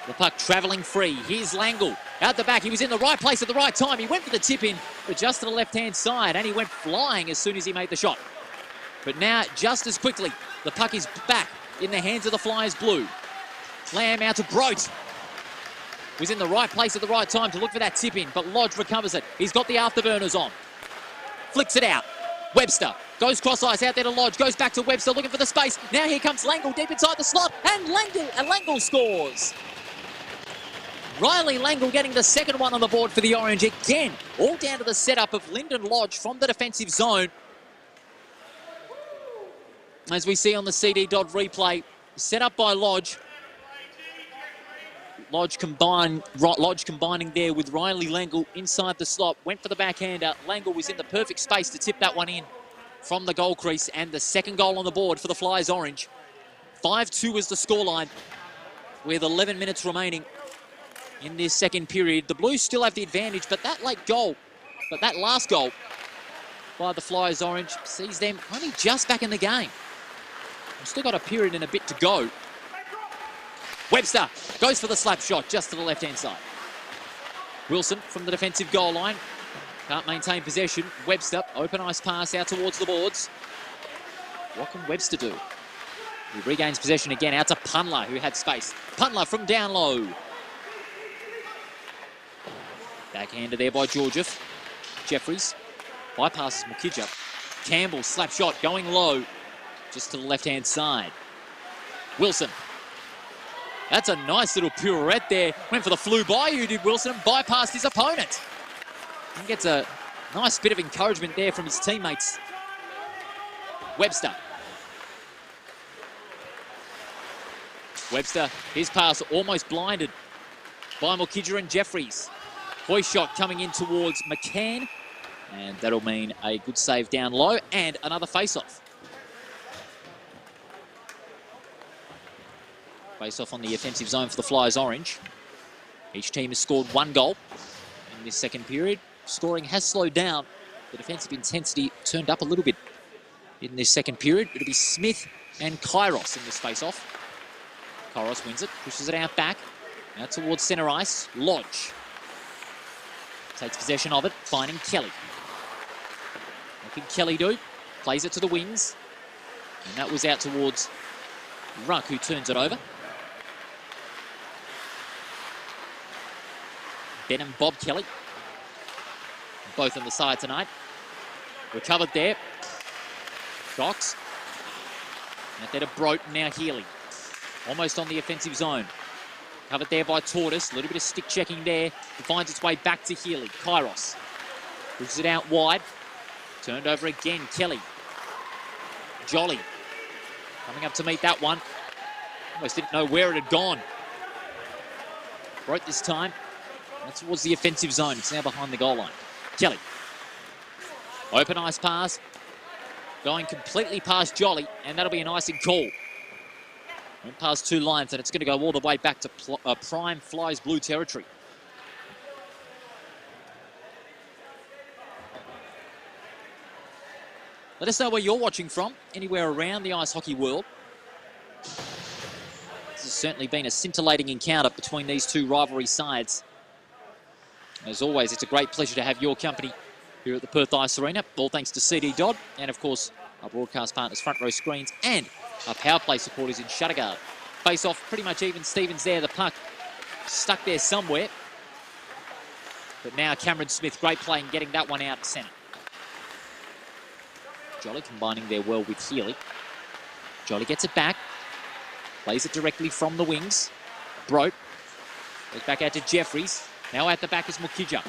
the puck travelling free. Here's Langle out the back. He was in the right place at the right time. He went for the tip-in, but just to the left-hand side, and he went flying as soon as he made the shot. But now, just as quickly, the puck is back in the hands of the Flyers blue. Lamb out to Brote. Was in the right place at the right time to look for that tip-in, but Lodge recovers it. He's got the afterburners on. Flicks it out. Webster goes cross ice out there to Lodge, goes back to Webster looking for the space. Now here comes Langle deep inside the slot, and Langle scores. Riley Langle getting the second one on the board for the Orange again. All down to the setup of Lyndon Lodge from the defensive zone. As we see on the CD Dodd replay, set up by Lodge. Lodge combining there with Riley Langle inside the slot. Went for the backhander. Langle was in the perfect space to tip that one in from the goal crease. And the second goal on the board for the Flyers Orange. 5-2 is the scoreline with 11 minutes remaining in this second period. The Blues still have the advantage, but that last goal by the Flyers Orange sees them only just back in the game. We've still got a period and a bit to go. Webster goes for the slap shot just to the left-hand side. Wilson from the defensive goal line. Can't maintain possession. Webster, open ice pass out towards the boards. What can Webster do? He regains possession again out to Punler, who had space. Punler from down low. Backhander there by Georgiev. Jeffries bypasses Mukidja. Campbell, slap shot, going low, just to the left-hand side. Wilson. That's a nice little pirouette there. Went for the flew by you, did Wilson, and bypassed his opponent. He gets a nice bit of encouragement there from his teammates. Webster. Webster, his pass almost blinded by Mukidja and Jeffries. Hoist shot coming in towards McCann. And that'll mean a good save down low and another face-off. Face-off on the offensive zone for the Flyers orange. Each team has scored 1 goal in this second period. Scoring has slowed down. The defensive intensity turned up a little bit in this second period. It'll be Smith and Kairos in this face-off. Kairos wins it, pushes it out back. Now towards centre ice. Lodge takes possession of it, finding Kelly. What can Kelly do? Plays it to the wings. And that was out towards Ruck, who turns it over. Ben and Bob Kelly, both on the side tonight. Recovered there. Cox. Out there to Brote, now Healy. Almost on the offensive zone. Covered there by Tortoise. A little bit of stick checking there. It finds its way back to Healy. Kairos pushes it out wide. Turned over again, Kelly. Jolly coming up to meet that one. Almost didn't know where it had gone. Brote this time. That's towards the offensive zone. It's now behind the goal line. Kelly. Open ice pass. Going completely past Jolly, and that'll be an icing call. Went past 2 lines, and it's going to go all the way back to prime Flyers blue territory. Let us know where you're watching from, anywhere around the ice hockey world. This has certainly been a scintillating encounter between these two rivalry sides. As always, it's a great pleasure to have your company here at the Perth Ice Arena. All thanks to CD Dodd and, of course, our broadcast partners, Front Row Screens, and our power play supporters in Shutterguard. Face off pretty much even. Stevens there, the puck stuck there somewhere. But now Cameron Smith, great play in getting that one out to centre. Jolly combining there well with Healy. Jolly gets it back. Plays it directly from the wings. Brote goes back out to Jeffries. Now at the back is Mukija.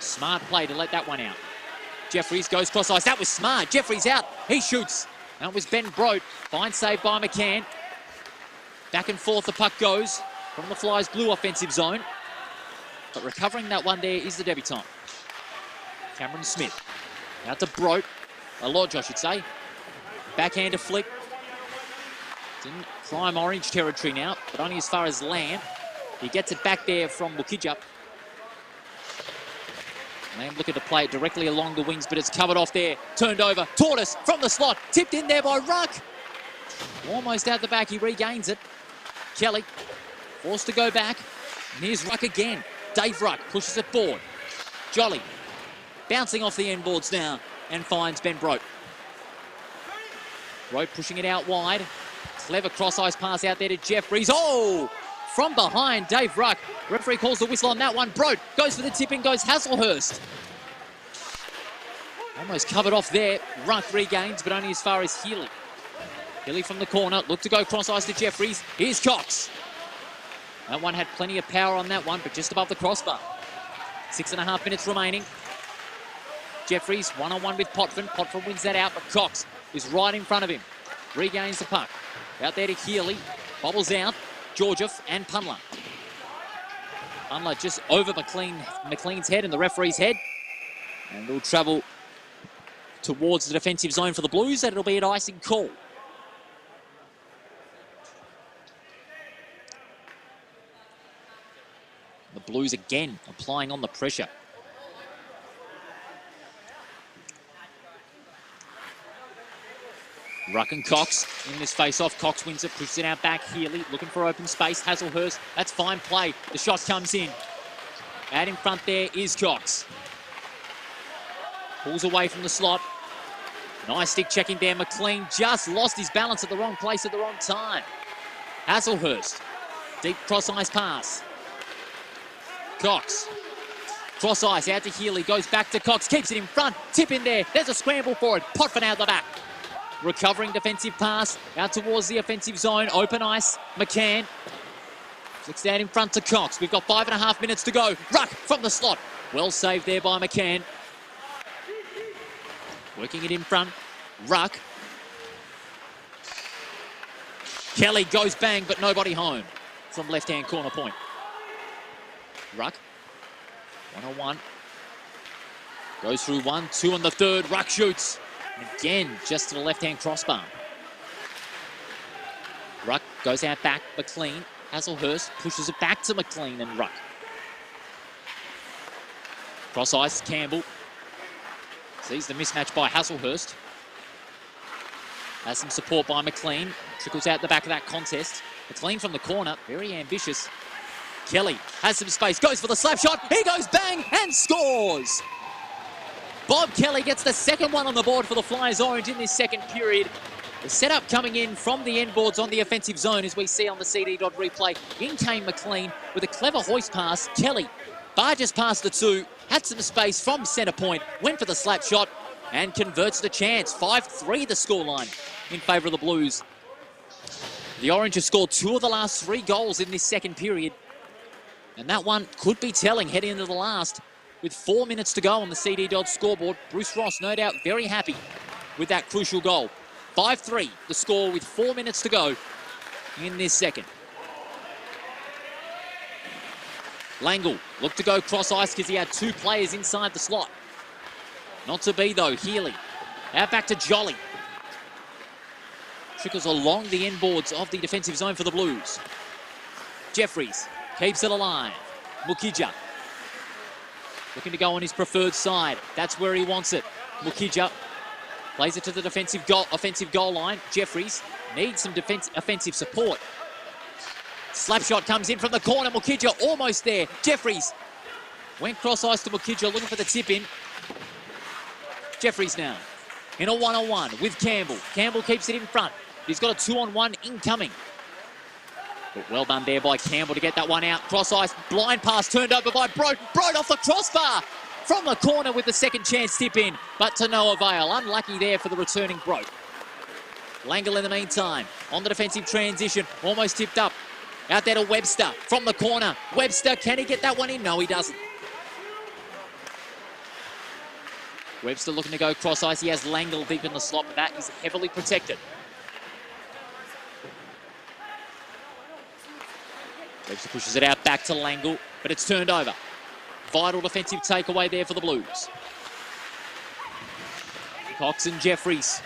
Smart play to let that one out. Jeffries goes cross ice. That was smart. Jeffries out. He shoots. That was Ben Brote. Fine save by McCann. Back and forth the puck goes from the Flyers blue offensive zone. But recovering that one there is the debutant. Cameron Smith. Out to Brote. Lodge, I should say. Backhander flick. It's in prime orange territory now, but only as far as Lamb. He gets it back there from Mukija. Lamb looking to play it directly along the wings, but it's covered off there. Turned over. Tortoise from the slot. Tipped in there by Ruck. Almost out the back. He regains it. Kelly forced to go back. And here's Ruck again. Dave Ruck pushes it forward. Jolly bouncing off the end boards now and finds Ben Brote. Brote pushing it out wide. Clever cross-ice pass out there to Jeffries. Oh! From behind, Dave Ruck. Referee calls the whistle on that one. Brote goes for the tip-in, goes Hasselhurst. Almost covered off there. Ruck regains, but only as far as Healy. Healy from the corner. Look to go cross-ice to Jeffries. Here's Cox. That one had plenty of power on that one, but just above the crossbar. 6.5 minutes remaining. Jeffries, one-on-one with Potvin. Potvin wins that out, but Cox is right in front of him. Regains the puck. Out there to Healy. Bobbles out. Georgiev and Punler. Punler just over McLean's head and the referee's head. And will travel towards the defensive zone for the Blues, and it'll be an icing call. The Blues again applying on the pressure. Ruck and Cox in this face-off. Cox wins it, pushes it out back. Healy looking for open space. Hasselhurst, that's fine play. The shot comes in. Out in front there is Cox. Pulls away from the slot. Nice stick checking there. McLean just lost his balance at the wrong place at the wrong time. Hasselhurst, deep cross-ice pass. Cox. Cross-ice out to Healy, goes back to Cox, keeps it in front. Tip in there. There's a scramble for it. Potvin out the back. Recovering defensive pass out towards the offensive zone. Open ice. McCann flicks out in front to Cox. We've got 5.5 minutes to go. Ruck from the slot. Well saved there by McCann. Working it in front. Ruck. Kelly goes bang, but nobody home from left-hand corner point. Ruck 1-on-1. Goes through 1, 2 on the third. Ruck shoots. And again, just to the left-hand crossbar. Ruck goes out back. McLean. Hasselhurst pushes it back to McLean and Ruck. Cross ice, Campbell. Sees the mismatch by Hasselhurst. Has some support by McLean. Trickles out the back of that contest. McLean from the corner, very ambitious. Kelly has some space, goes for the slap shot. He goes bang and scores. Bob Kelly gets the second one on the board for the Flyers Orange in this second period. The setup coming in from the end boards on the offensive zone, as we see on the CD Dodd replay. In came McLean with a clever hoist pass. Kelly barges past the two, had some space from centre point, went for the slap shot and converts the chance. 5-3 the scoreline in favour of the Blues. The Orange have scored 2 of the last 3 goals in this second period. And that one could be telling heading into the last. With 4 minutes to go on the CD Dodd scoreboard, Bruce Ross no doubt very happy with that crucial goal. 5-3 the score with 4 minutes to go in this second. Langle looked to go cross ice because he had 2 players inside the slot. Not to be though. Healy out back to Jolly. Trickles along the end boards of the defensive zone for the Blues. Jeffries keeps it alive. Mukija looking to go on his preferred side. That's where he wants it. Mukija plays it to the offensive goal line. Jeffries needs some offensive support. Slap shot comes in from the corner. Mukija almost there. Jeffries went cross ice to Mukija looking for the tip in. Jeffries now in a 1-on-1 with Campbell. Campbell keeps it in front. He's got a 2-on-1 incoming. But well done there by Campbell to get that one out. Cross ice, blind pass turned over by Broad. Broad off the crossbar from the corner with the second chance tip in, but to no avail. Unlucky there for the returning Broad. Langle in the meantime on the defensive transition, almost tipped up. Out there to Webster from the corner. Webster, can he get that one in? No, he doesn't. Webster looking to go cross ice. He has Langle deep in the slot, but that is heavily protected. Webster pushes it out back to Langle, but it's turned over. Vital defensive takeaway there for the Blues. Cox and Jeffries.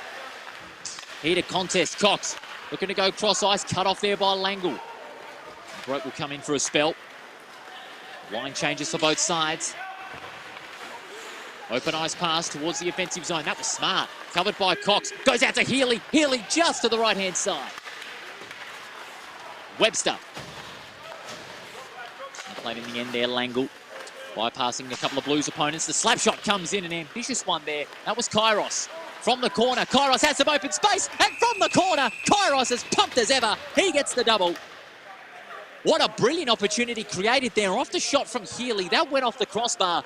Heated contest. Cox looking to go cross ice. Cut off there by Langle. Broke will come in for a spell. Line changes for both sides. Open ice pass towards the offensive zone. That was smart. Covered by Cox. Goes out to Healy. Healy just to the right-hand side. Webster. Played in the end there, Langle. Bypassing a couple of Blues opponents. The slap shot comes in, an ambitious one there. That was Kairos. From the corner, Kairos has some open space. And from the corner, Kairos as pumped as ever. He gets the double. What a brilliant opportunity created there. Off the shot from Healy. That went off the crossbar.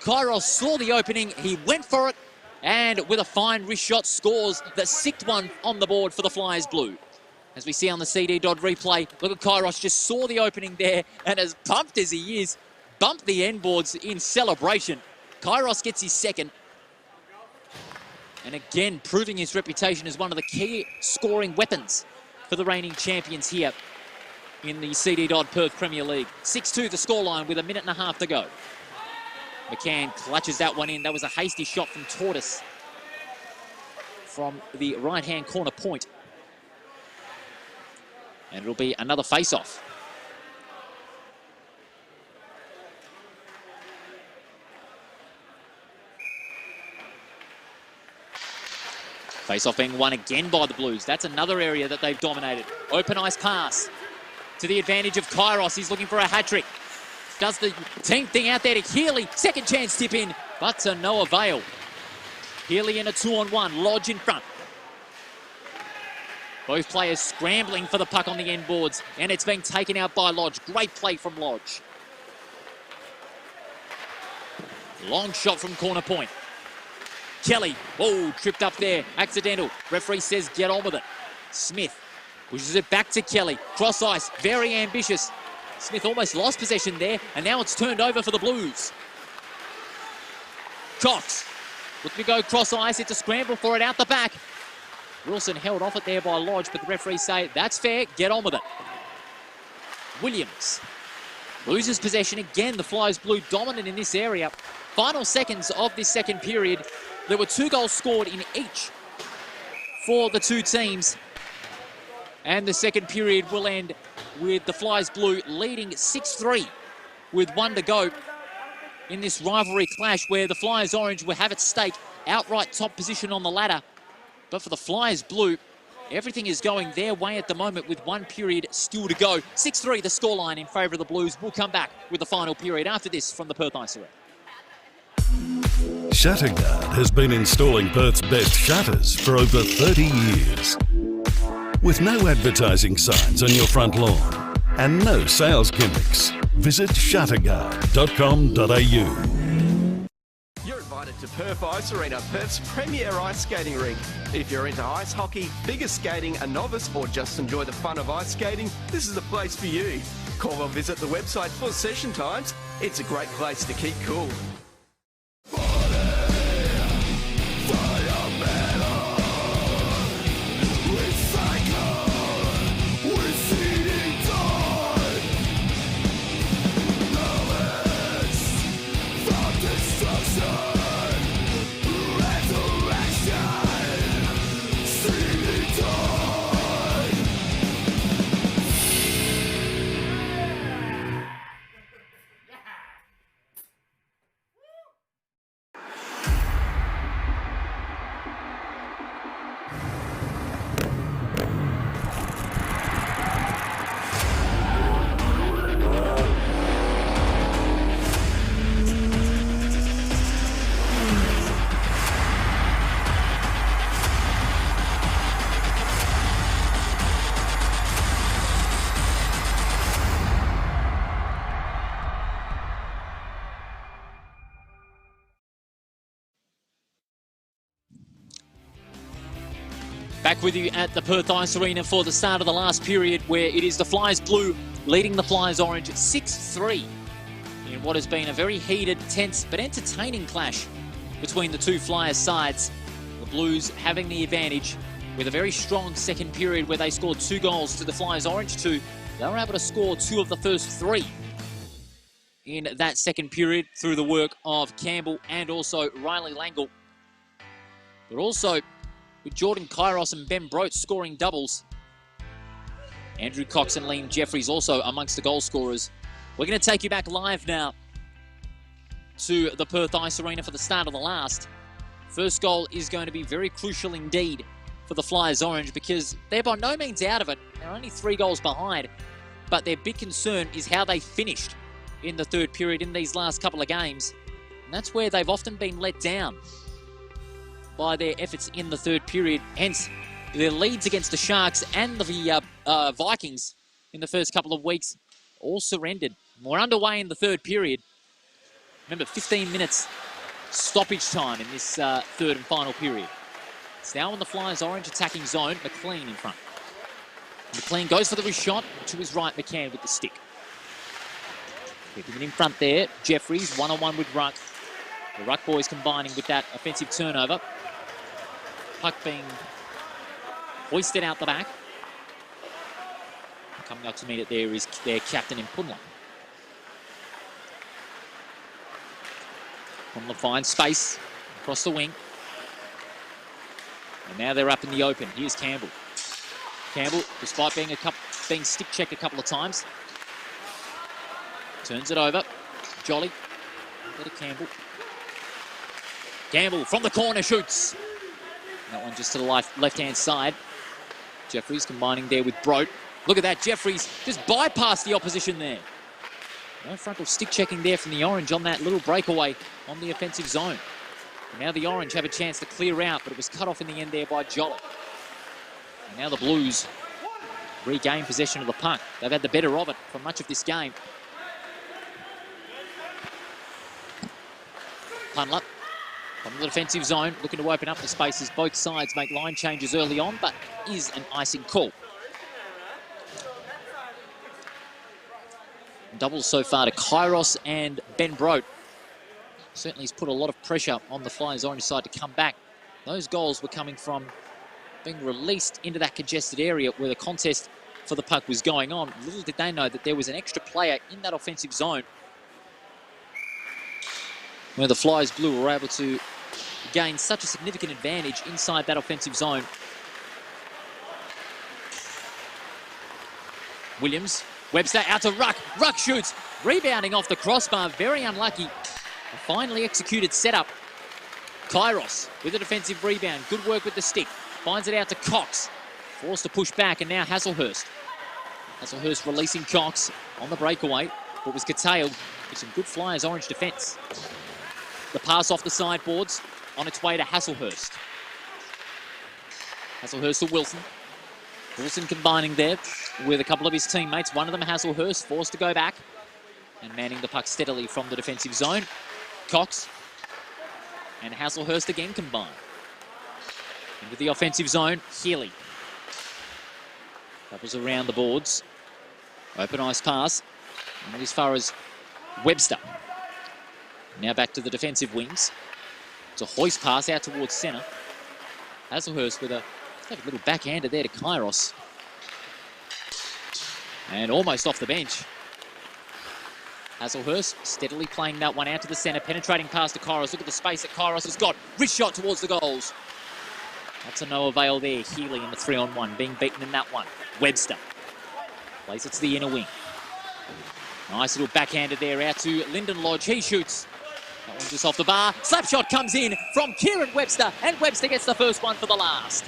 Kairos saw the opening. He went for it. And with a fine wrist shot, scores the 6th one on the board for the Flyers Blue. As we see on the CD Dodd replay, look at Kairos, just saw the opening there, and as pumped as he is, bumped the end boards in celebration. Kairos gets his 2nd. And again, proving his reputation as one of the key scoring weapons for the reigning champions here in the CD Dodd Perth Premier League. 6-2 the scoreline with 1.5 minutes to go. McCann clutches that one in. That was a hasty shot from Tortoise from the right-hand corner point. And it'll be another face-off. Face-off being won again by the Blues. That's another area that they've dominated. Open ice pass to the advantage of Kairos. He's looking for a hat-trick. Does the team thing out there to Healy. Second chance tip in, but to no avail. Healy in a 2-on-1. Lodge in front. Both players scrambling for the puck on the end boards, and it's being taken out by Lodge. Great play from Lodge. Long shot from corner point. Kelly, oh, tripped up there, accidental. Referee says get on with it. Smith pushes it back to Kelly. Cross ice, very ambitious. Smith almost lost possession there, and now it's turned over for the Blues. Cox looking to go cross ice. It's a scramble for it out the back. Wilson held off it there by Lodge, but the referees say, that's fair, get on with it. Williams Loses possession again. The Flyers blue dominant in this area. Final seconds of this second period. There were 2 goals scored in each for the two teams. And the second period will end with the Flyers blue leading 6-3 with 1 to go in this rivalry clash where the Flyers orange will have at stake outright top position on the ladder. But for the Flyers blue, everything is going their way at the moment with 1 period still to go. 6-3 the scoreline in favour of the Blues. We'll come back with the final period after this from the Perth Ice Arena. Shutterguard has been installing Perth's best shutters for over 30 years. With no advertising signs on your front lawn and no sales gimmicks, visit shutterguard.com.au. You're invited to Perth Ice Arena, Perth's premier ice skating rink. If you're into ice hockey, figure skating, a novice, or just enjoy the fun of ice skating, this is the place for you. Call or visit the website for session times. It's a great place to keep cool. Back with you at the Perth Ice Arena for the start of the last period where it is the Flyers blue leading the Flyers orange 6-3 in what has been a very heated, tense but entertaining clash between the two Flyers sides. The Blues having the advantage with a very strong second period where they scored 2 goals to the Flyers orange 2. They were able to score 2 of the first 3 in that second period through the work of Campbell and also Riley Langle. But also with Jordan Kairos and Ben Brote scoring doubles. Andrew Cox and Liam Jeffries also amongst the goal scorers. We're going to take you back live now to the Perth Ice Arena for the start of the last. First goal is going to be very crucial indeed for the Flyers orange because they're by no means out of it. They're only 3 goals behind, but their big concern is how they finished in the third period in these last couple of games. And that's where they've often been let down by their efforts in the third period. Hence, their leads against the Sharks and the Vikings in the first couple of weeks all surrendered. We're underway in the third period. Remember, 15 minutes stoppage time in this third and final period. It's now in the Flyers orange attacking zone. McLean in front. McLean goes for the wrist shot. To his right, McCann with the stick. Keeping it in front there. Jeffries, one-on-one with Ruck. The Ruck boys combining with that offensive turnover. Puck being hoisted out the back. Coming up to meet it there is their captain in Punla. Punla finds space across the wing. And now they're up in the open. Here's Campbell. Campbell, despite being stick checked a couple of times, turns it over. Jolly. Bit of Campbell. Campbell from the corner shoots. That one just to the left-hand side. Jeffries combining there with Brote. Look at that, Jeffries just bypassed the opposition there. No frontal stick checking there from the Orange on that little breakaway on the offensive zone. And now the Orange have a chance to clear out, but it was cut off in the end there by Jolly. And now the Blues regain possession of the puck. They've had the better of it for much of this game. Punla from the defensive zone, looking to open up the spaces. Both sides make line changes early on, but is an icing call. Doubles so far to Kairos and Ben Brote. Certainly has put a lot of pressure on the Flyers orange side to come back. Those goals were coming from being released into that congested area where the contest for the puck was going on. Little did they know that there was an extra player in that offensive zone where the Flyers Blue were able to gain such a significant advantage inside that offensive zone. Williams, Webster out to Ruck. Ruck shoots, rebounding off the crossbar, very unlucky. A finely executed setup. Kairos with a defensive rebound, good work with the stick. Finds it out to Cox, forced to push back, and now Hasselhurst. Hasselhurst releasing Cox on the breakaway, but was curtailed with some good Flyers orange defence. The pass off the sideboards, on its way to Hasselhurst. Hasselhurst to Wilson. Wilson combining there with a couple of his teammates. One of them, Hasselhurst, forced to go back and manning the puck steadily from the defensive zone. Cox and Hasselhurst again combined. Into the offensive zone, Healy. That was around the boards. Open ice pass. And as far as Webster. Now back to the defensive wings. It's a hoist pass out towards centre. Hasselhurst with a little backhander there to Kairos. And almost off the bench. Hasselhurst steadily playing that one out to the centre, penetrating past to Kairos. Look at the space that Kairos has got. Wrist shot towards the goals. That's a no avail there. Healy in the 3-on-1, being beaten in that one. Webster plays it to the inner wing. Nice little backhander there out to Lyndon Lodge. He shoots. That one just off the bar. Slap shot comes in from Kieran Webster, and Webster gets the first one for the last.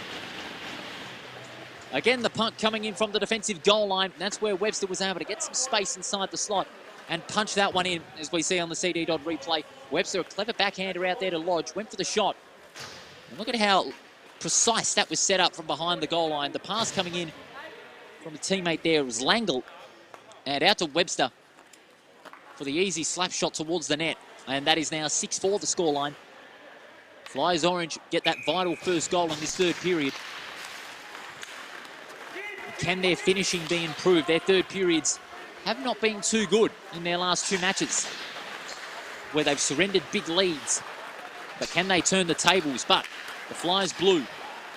Again, the punt coming in from the defensive goal line. That's where Webster was able to get some space inside the slot and punch that one in, as we see on the CD Dodd replay. Webster, a clever backhander out there to Lodge, went for the shot. And look at how precise that was set up from behind the goal line. The pass coming in from a teammate there was Langle, and out to Webster for the easy slap shot towards the net. And that is now 6-4 the scoreline. Flyers Orange get that vital first goal in this third period. Can their finishing be improved? Their third periods have not been too good in their last two matches, where they've surrendered big leads. But can they turn the tables? But the Flyers Blue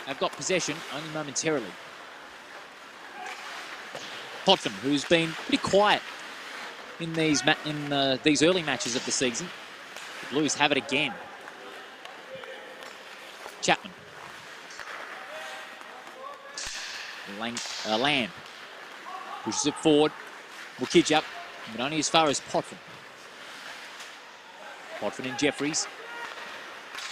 have got possession only momentarily. Potvin, who's been pretty quiet in these early matches of the season. The Blues have it again. Chapman. Lamb pushes it forward. Wukidjap, but only as far as Potvin. Potvin and Jeffries.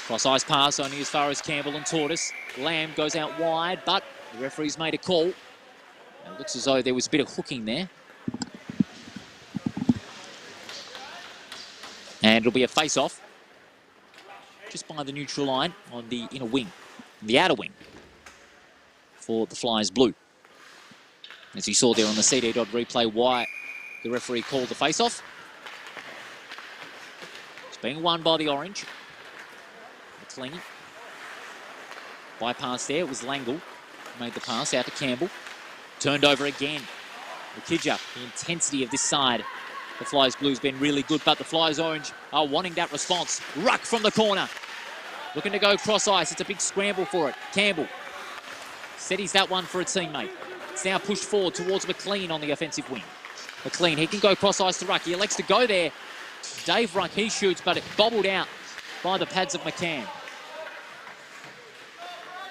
Cross ice pass only as far as Campbell and Tortoise. Lamb goes out wide, but the referee's made a call. It looks as though there was a bit of hooking there. And it'll be a face-off just by the neutral line on the inner wing, the outer wing for the Flyers Blue. As you saw there on the CD Dodd replay, why the referee called the face-off. It's being won by the Orange. McLean. Bypass there, it was Langle. Made the pass out to Campbell. Turned over again. Wukidjap, the intensity of this side. The Flyers Blue has been really good, but the Flyers Orange are wanting that response. Ruck from the corner. Looking to go cross ice. It's a big scramble for it. Campbell steadies that one for a teammate. It's now pushed forward towards McLean on the offensive wing. McLean, he can go cross ice to Ruck. He elects to go there. Dave Ruck, he shoots, but it bobbled out by the pads of McCann.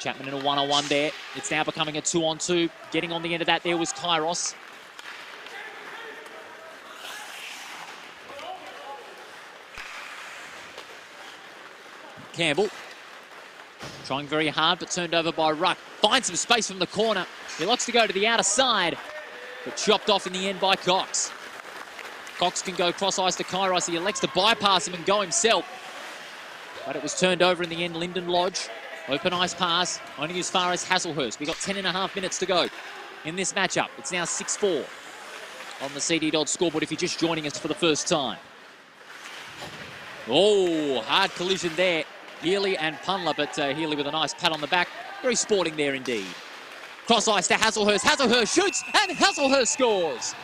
Chapman in a one-on-one there. It's now becoming a 2-on-2. Getting on the end of that there was Kairos. Campbell trying very hard, but turned over by Ruck. Finds some space from the corner. He likes to go to the outer side, but chopped off in the end by Cox. Cox can go cross ice to Kairos. He elects to bypass him and go himself, but it was turned over in the end. Lyndon Lodge, open ice pass, only as far as Hasselhurst. We've got 10.5 minutes to go in this matchup. It's now 6-4 on the CD Dodd scoreboard if you're just joining us for the first time. Oh, hard collision there. Healy and Punler, but Healy with a nice pat on the back. Very sporting there indeed. Cross ice to Hasselhurst. Hasselhurst shoots, and Hasselhurst scores.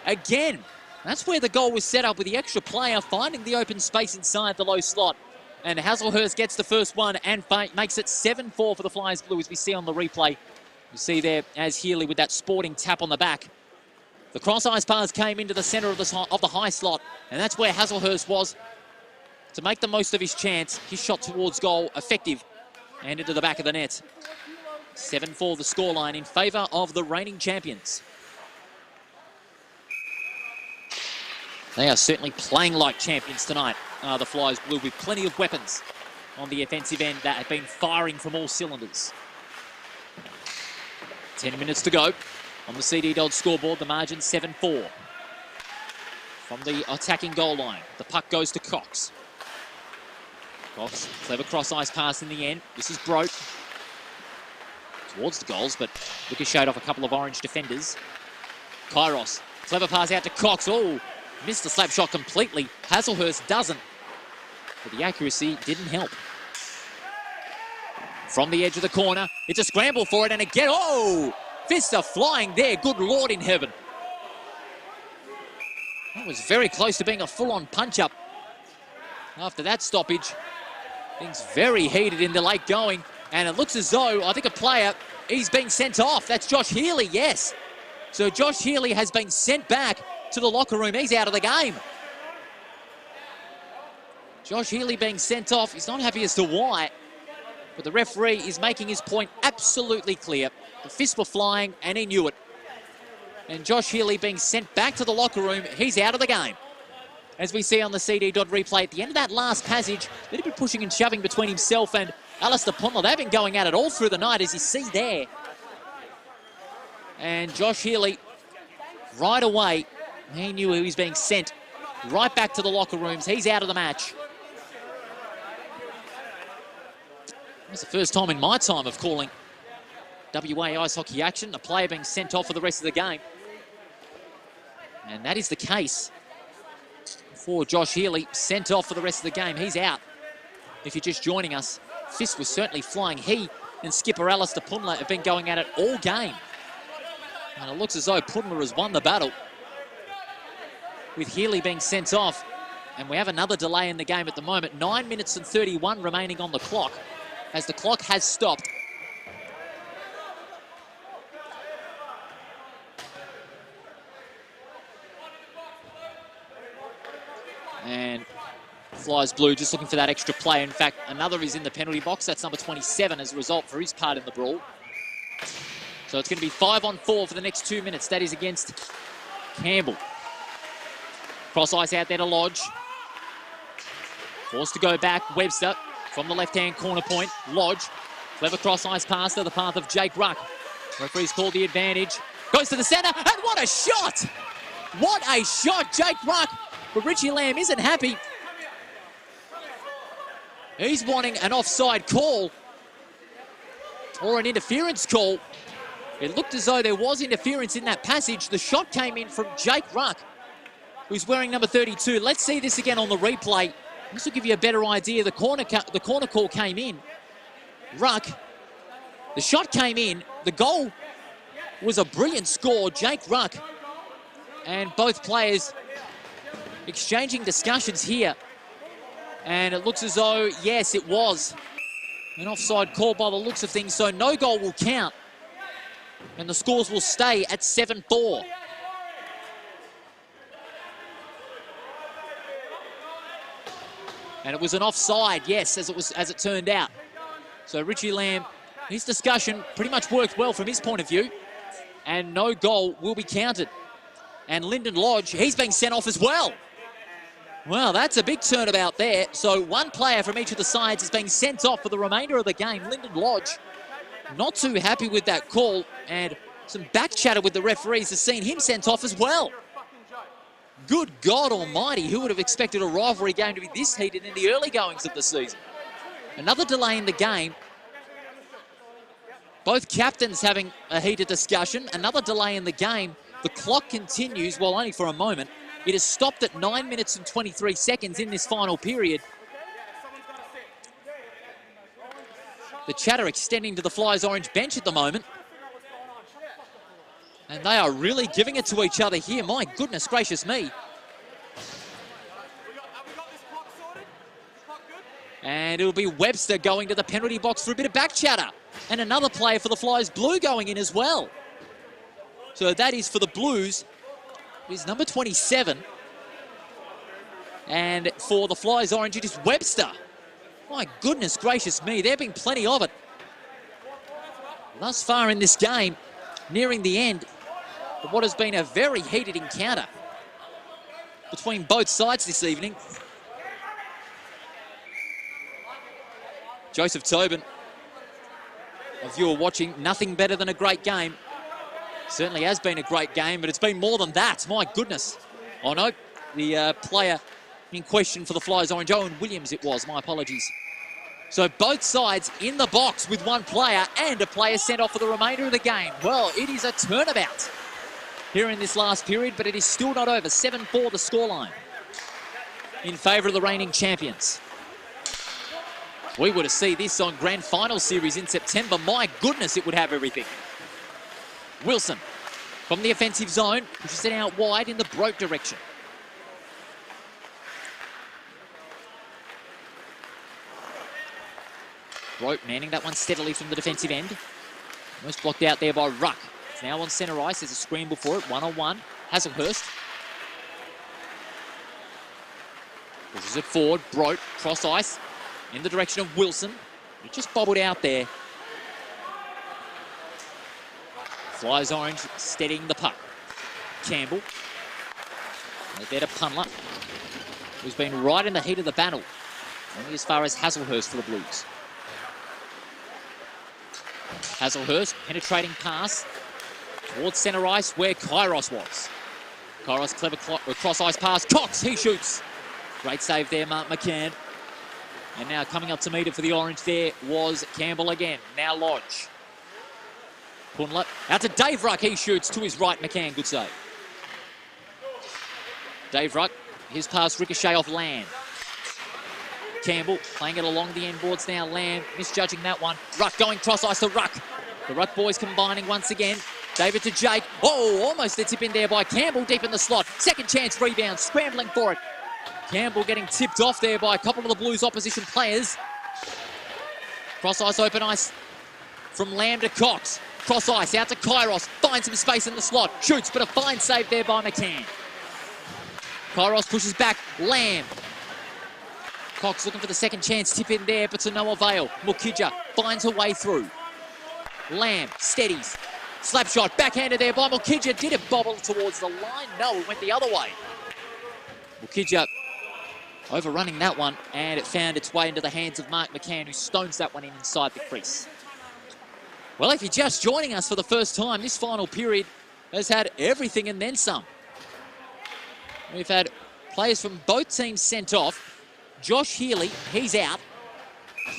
Again, that's where the goal was set up, with the extra player finding the open space inside the low slot. And Hasselhurst gets the first one and makes it 7-4 for the Flyers Blue, as we see on the replay. You see there as Healy with that sporting tap on the back. The cross-ice pass came into the centre of the high slot, and that's where Hazlehurst was to make the most of his chance. His shot towards goal, effective, and into the back of the net. 7-4 the scoreline in favour of the reigning champions. They are certainly playing like champions tonight, the Flyers Blue, with plenty of weapons on the offensive end that have been firing from all cylinders. 10 minutes to go on the CD Dodd scoreboard, the margin 7-4. From the attacking goal line, the puck goes to Cox. Cox, clever cross-ice pass in the end. This is broke towards the goals, but ricocheted off a couple of orange defenders. Kairos, clever pass out to Cox. Oh, missed the slap shot completely. Hazlehurst doesn't, but the accuracy didn't help. From the edge of the corner, it's a scramble for it, and again, oh! Fists are flying there, good Lord in heaven. That was very close to being a full-on punch-up. After that stoppage, things very heated in the late going, and it looks as though, I think a player, he's being sent off. That's Josh Healy, yes. So Josh Healy has been sent back to the locker room. He's out of the game. Josh Healy being sent off. He's not happy as to why, but the referee is making his point absolutely clear. The fists were flying, and he knew it. And Josh Healy being sent back to the locker room. He's out of the game. As we see on the CD Dodd replay, at the end of that last passage, a little bit pushing and shoving between himself and Alistair Pundler. They've been going at it all through the night, as you see there. And Josh Healy, right away, he knew he was being sent right back to the locker rooms. He's out of the match. That's the first time in my time of calling WA ice hockey action, a player being sent off for the rest of the game. And that is the case for Josh Healy, sent off for the rest of the game. He's out. If you're just joining us, fist was certainly flying. He and skipper Alistair Pundler have been going at it all game. And it looks as though Pundler has won the battle, with Healy being sent off. And we have another delay in the game at the moment. 9 minutes and 31 remaining on the clock, as the clock has stopped. And Flyers Blue just looking for that extra play. In fact, another is in the penalty box. That's number 27 as a result for his part in the brawl. So it's going to be 5-on-4 for the next 2 minutes. That is against Campbell. Cross ice out there to Lodge. Forced to go back. Webster from the left-hand corner point. Lodge. Clever cross ice pass to the path of Jake Ruck. Referee's called the advantage. Goes to the centre. And what a shot! What a shot, Jake Ruck. But Richie Lamb isn't happy. He's wanting an offside call or an interference call. It looked as though there was interference in that passage. The shot came in from Jake Ruck, who's wearing number 32. Let's see this again on the replay. This will give you a better idea. The corner call came in. Ruck, the shot came in. The goal was a brilliant score. Jake Ruck and both players exchanging discussions here. And it looks as though, yes, it was an offside call by the looks of things. So no goal will count. And the scores will stay at 7-4. And it was an offside, yes, as it turned out. So Richie Lamb, his discussion pretty much worked well from his point of view. And no goal will be counted. And Lyndon Lodge, he's being sent off as well. Well, that's a big turnabout there. So one player from each of the sides is being sent off for the remainder of the game. Lyndon Lodge, not too happy with that call, and some back chatter with the referees has seen him sent off as well. Good God almighty, who would have expected a rivalry game to be this heated in the early goings of the season? Another delay in the game. Both captains having a heated discussion. Another delay in the game. The clock continues, well, only for a moment. It has stopped at 9 minutes and 23 seconds in this final period. The chatter extending to the Flyers orange bench at the moment. And they are really giving it to each other here. My goodness gracious me. And it'll be Webster going to the penalty box for a bit of back chatter. and another player for the Flyers Blue going in as well. So that is for the Blues, is number 27. And for the Flyers Orange, it is Webster. My goodness gracious me, there have been plenty of it thus far in this game, nearing the end of what has been a very heated encounter between both sides this evening. Joseph Tobin, if you were watching, nothing better than a great game. Certainly has been a great game, but it's been more than that. My goodness. Oh no, the player in question for the Flyers Orange, Owen Williams it was, my apologies. So both sides in the box with one player and a player sent off for the remainder of the game. Well, it is a turnabout here in this last period, but it is still not over. 7-4 the scoreline in favour of the reigning champions. We were to see this on Grand Final Series in September. My goodness, it would have everything. Wilson from the offensive zone, pushes it out wide in the Broke direction. Broke manning that one steadily from the defensive end. Almost blocked out there by Ruck. It's now on centre ice. There's a screen before it. One-on-one. Hazelhurst. Pushes it forward. Broke. Cross ice. In the direction of Wilson. It just bobbled out there. Flyers Orange steadying the puck. Campbell. Right there to Punler, who's been right in the heat of the battle. Only as far as Hazelhurst for the Blues. Hazelhurst, penetrating pass towards centre ice where Kairos was. Kairos, clever cross-ice pass. Cox, he shoots. Great save there, Mark McCann. And now coming up to meet it for the Orange there was Campbell again. Now Lodge. Punler out to Dave Ruck. He shoots to his right. McCann, good save. Dave Ruck, his pass ricochet off Lamb. Campbell playing it along the end boards now. Lamb misjudging that one. Ruck going cross ice to Ruck. The Ruck boys combining once again. David to Jake. Oh, almost a tip in there by Campbell deep in the slot. Second chance rebound, scrambling for it. Campbell getting tipped off there by a couple of the Blues opposition players. Cross ice, open ice from Lamb to Cox. Cross ice out to Kairos. Finds some space in the slot. Shoots, but a fine save there by McCann. Kairos pushes back. Lamb. Cox looking for the second chance tip in there, but to no avail. Mukija finds her way through. Lamb steadies. Slap shot backhanded there by Mukija. Did it bobble towards the line? No, it went the other way. Mukija overrunning that one, and it found its way into the hands of Mark McCann, who stones that one in inside the crease. Well, if you're just joining us for the first time, this final period has had everything and then some. We've had players from both teams sent off. Josh Healy, he's out.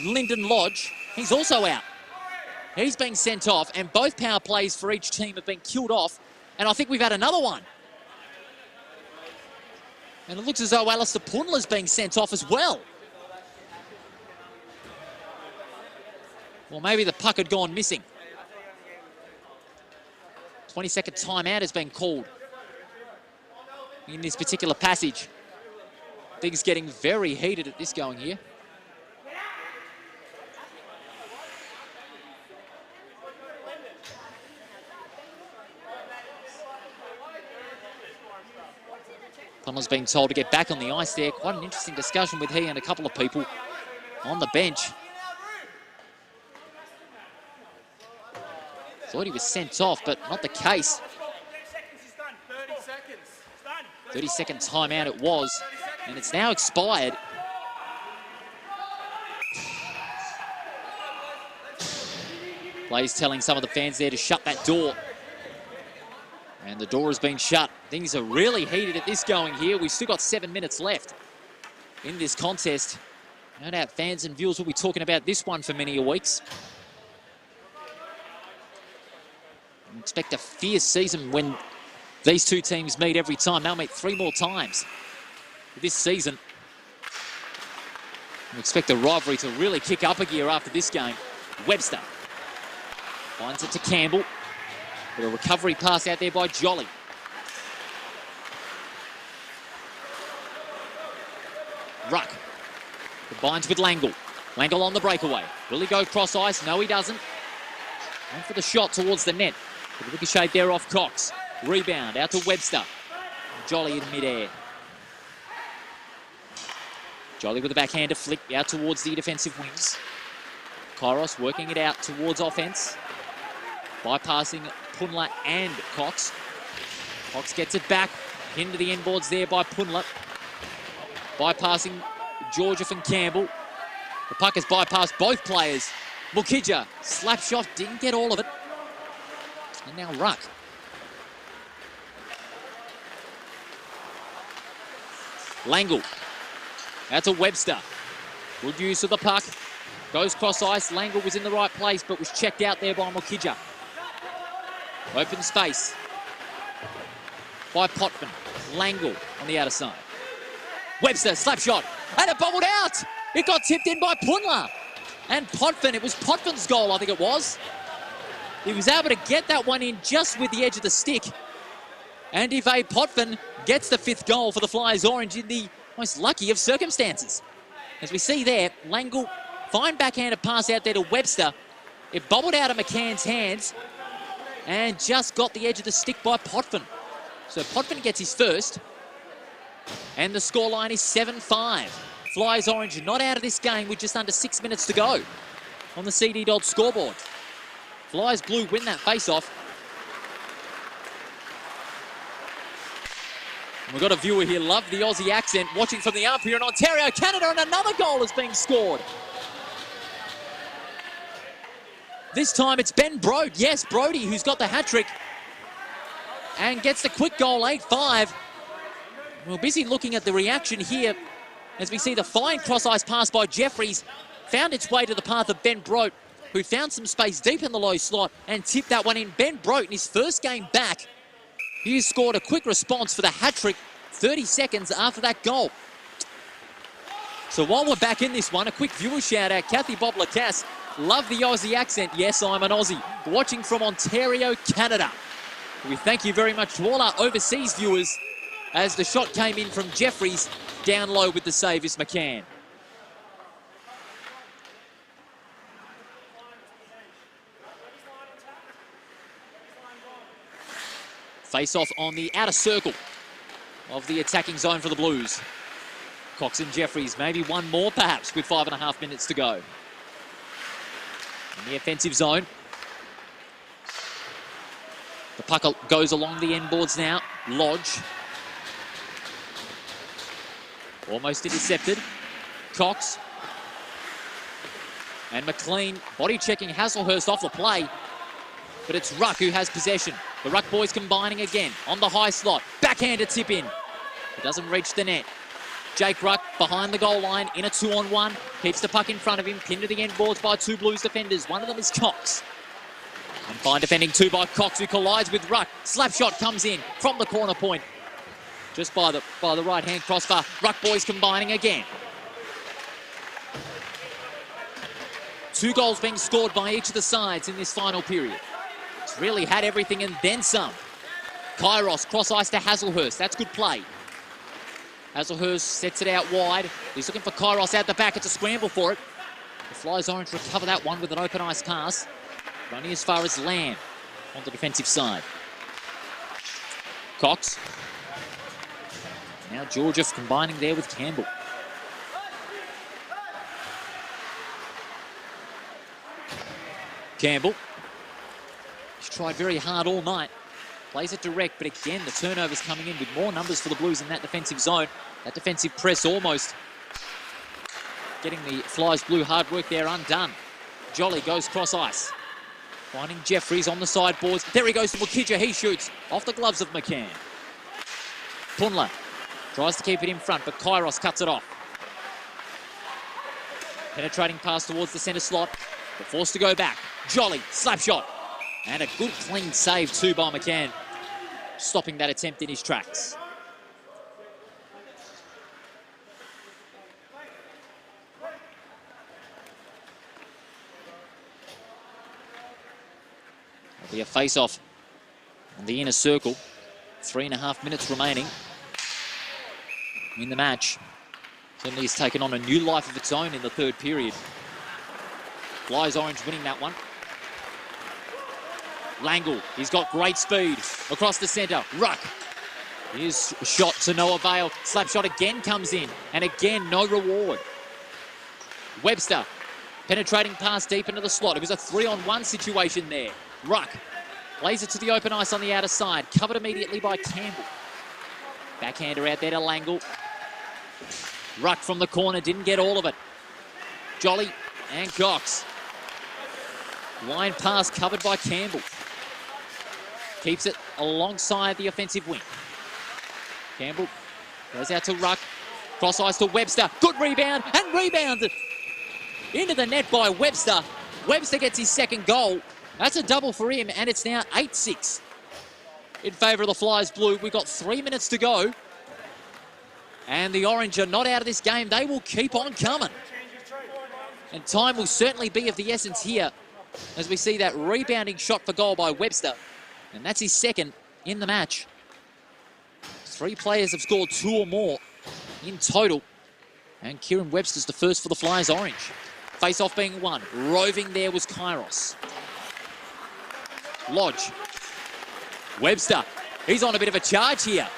Lyndon Lodge, he's also out. He's been sent off, and both power plays for each team have been killed off, and I think we've had another one. And it looks as though Alistair Punler's being sent off as well. Well, maybe the puck had gone missing. 20-second timeout has been called in this particular passage. Things getting very heated at this going here. Punler's been told to get back on the ice there. Quite an interesting discussion with he and a couple of people on the bench. Thought he was sent off, but not the case. 30-second timeout it was, and it's now expired. Players telling some of the fans there to shut that door. And the door has been shut. Things are really heated at this going here. We've still got 7 minutes left in this contest. No doubt fans and viewers will be talking about this one for many weeks. I expect a fierce season when these two teams meet every time. They'll meet 3 more times this season. We expect the rivalry to really kick up a gear after this game. Webster finds it to Campbell. But a recovery pass out there by Jolly. Ruck combines with Langle. Langle on the breakaway. Will he go cross ice? No, he doesn't. Went for the shot towards the net. But the ricochet there off Cox. Rebound out to Webster. Jolly in midair. Jolly with a backhander flick out towards the defensive wings. Kairos working it out towards offense. Bypassing Punla and Cox. Cox gets it back. Into the end boards there by Punla. Bypassing Georgieff and Campbell. The puck has bypassed both players. Mukija, slap shot, didn't get all of it. And now Ruck. Langle. That's a Webster. Good use of the puck. Goes cross ice. Langle was in the right place, but was checked out there by Mukija. Open space by Potvin. Langle on the outer side. Webster, slap shot. And it bobbled out. It got tipped in by Punla. And Potvin, it was Potvin's goal, I think it was. He was able to get that one in just with the edge of the stick. And if Potvin gets the 5th goal for the Flyers Orange in the most lucky of circumstances. As we see there, Langle, fine backhanded pass out there to Webster. It bobbled out of McCann's hands and just got the edge of the stick by Potvin. So Potvin gets his first. And the scoreline is 7-5. Flyers Orange not out of this game with just under 6 minutes to go on the CD Dodd scoreboard. Flyers Blue win that face-off. We've got a viewer here, love the Aussie accent, watching from the up here in Ontario, Canada, and another goal is being scored. This time it's Ben Brode. Yes, Brodie, who's got the hat-trick and gets the quick goal, 8-5. We're busy looking at the reaction here as we see the fine cross-ice pass by Jeffries found its way to the path of Ben Brode, who found some space deep in the low slot and tipped that one in. Ben Brode, in his first game back, he scored a quick response for the hat-trick 30 seconds after that goal. So while we're back in this one, a quick viewer shout-out. Kathy Bob-Lacasse, love the Aussie accent. Yes, I'm an Aussie, watching from Ontario, Canada. We thank you very much to all our overseas viewers as the shot came in from Jeffries. Down low with the save is McCann. Face off on the outer circle of the attacking zone for the Blues. Cox and Jeffries, maybe one more perhaps with 5.5 minutes to go. In the offensive zone. The puck goes along the end boards now. Lodge. Almost intercepted. Cox. And McLean body checking Hasselhurst off the play. But it's Ruck who has possession. The Ruck boys combining again on the high slot. Backhander tip in. It doesn't reach the net. Jake Ruck behind the goal line in a 2-on-1. Keeps the puck in front of him. Pinned to the end boards by 2 Blues defenders. One of them is Cox. And fine defending too by Cox, who collides with Ruck. Slap shot comes in from the corner point. Just by the right-hand crossbar. Ruck boys combining again. 2 goals being scored by each of the sides in this final period. It's really had everything and then some. Kairos, cross-ice to Hasselhurst. That's good play. Hasselhurst sets it out wide. He's looking for Kairos out the back. It's a scramble for it. The Flyers Orange recover that one with an open ice pass. But only as far as Lamb on the defensive side. Cox. Now Georgieff combining there with Campbell. Campbell. He's tried very hard all night. Plays it direct, but again, the turnovers coming in with more numbers for the Blues in that defensive zone. That defensive press almost getting the Flyers Blue hard work there undone. Jolly goes cross ice. Finding Jeffries on the sideboards. There he goes to Mukija. He shoots off the gloves of McCann. Punla tries to keep it in front, but Kairos cuts it off. Penetrating pass towards the centre slot. They're forced to go back. Jolly, slap shot. And a good clean save too by McCann, stopping that attempt in his tracks. There'll be a face-off on the inner circle. 3.5 minutes remaining in the match. Certainly has taken on a new life of its own in the third period. Flyers Orange winning that one. Langle, he's got great speed. Across the centre, Ruck. His shot to no avail. Slap shot again comes in. And again, no reward. Webster, penetrating pass deep into the slot. It was a 3-on-1 situation there. Ruck lays it to the open ice on the outer side. Covered immediately by Campbell. Backhander out there to Langle. Ruck from the corner, didn't get all of it. Jolly and Cox. Line pass covered by Campbell. Keeps it alongside the offensive wing. Campbell goes out to Ruck. Cross ice to Webster. Good rebound and rebounded. Into the net by Webster. Webster gets his second goal. That's a double for him, and it's now 8-6 in favour of the Flyers Blue. We've got 3 minutes to go. And the Orange are not out of this game. They will keep on coming. And time will certainly be of the essence here as we see that rebounding shot for goal by Webster. And that's his second in the match. 3 players have scored 2 or more in total. And Kieran Webster's the first for the Flyers Orange. Face-off being won. Roving there was Kairos. Lodge. Webster. He's on a bit of a charge here.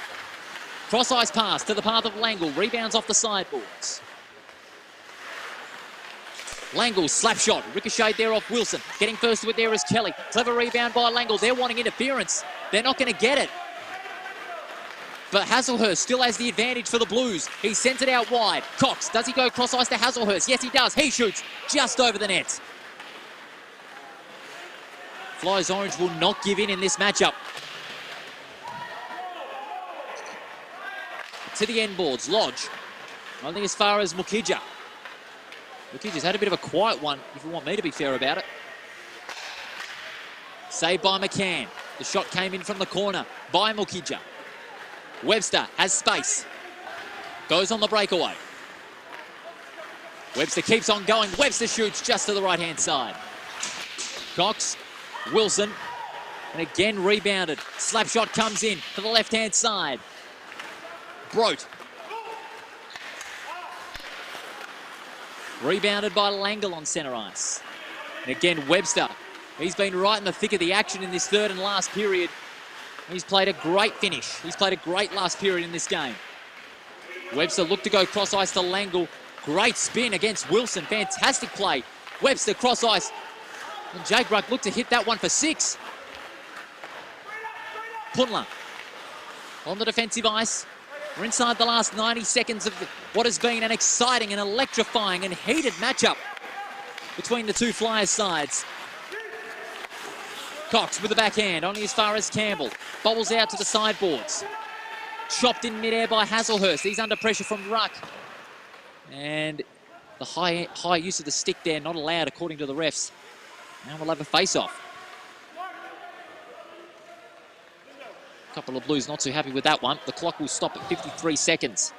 Cross-ice pass to the path of Langle. Rebounds off the sideboards. Langle, slap shot. Ricocheted there off Wilson. Getting first to it there is Kelly. Clever rebound by Langle. They're wanting interference. They're not going to get it. But Hazelhurst still has the advantage for the Blues. He sends it out wide. Cox, does he go cross-ice to Hazelhurst? Yes, he does. He shoots just over the net. Flyers Orange will not give in this matchup. To the end boards, Lodge. Only as far as Mukija. Mukija's had a bit of a quiet one, if you want me to be fair about it. Saved by McCann. The shot came in from the corner by Mukija. Webster has space. Goes on the breakaway. Webster keeps on going. Webster shoots just to the right-hand side. Cox, Wilson, and again rebounded. Slap shot comes in to the left-hand side. Brote. Rebounded by Langle on centre ice. And again, Webster. He's been right in the thick of the action in this third and last period. He's played a great finish. He's played a great last period in this game. Webster looked to go cross-ice to Langle. Great spin against Wilson. Fantastic play. Webster cross-ice. And Jake Ruck looked to hit that one for 6. Punla on the defensive ice. We're inside the last 90 seconds of what has been an exciting and electrifying and heated matchup between the two Flyers sides. Cox with the backhand, only as far as Campbell. Bobbles out to the sideboards. Chopped in midair by Hazelhurst. He's under pressure from Ruck. And the high use of the stick there, not allowed according to the refs. Now we'll have a face-off. A couple of Blues not too happy with that one. The clock will stop at 53 seconds.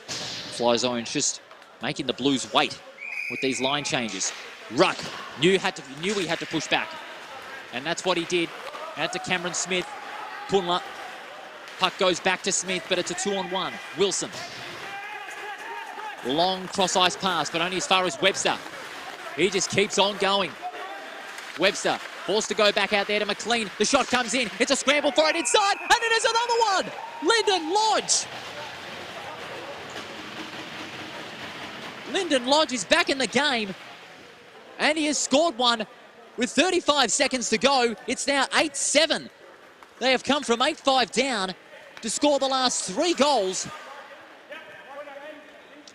Flyers Orange just making the Blues wait with these line changes. Ruck knew he had to push back. And that's what he did. Out to Cameron Smith. Punla. Puck goes back to Smith, but it's a 2-on-1. Wilson. Long cross-ice pass, but only as far as Webster. He just keeps on going. Webster forced to go back out there to McLean. The shot comes in. It's a scramble for it inside, and it is another one. Lyndon Lodge. Lyndon Lodge is back in the game, and he has scored one with 35 seconds to go. It's now 8-7. They have come from 8-5 down to score the last 3 goals.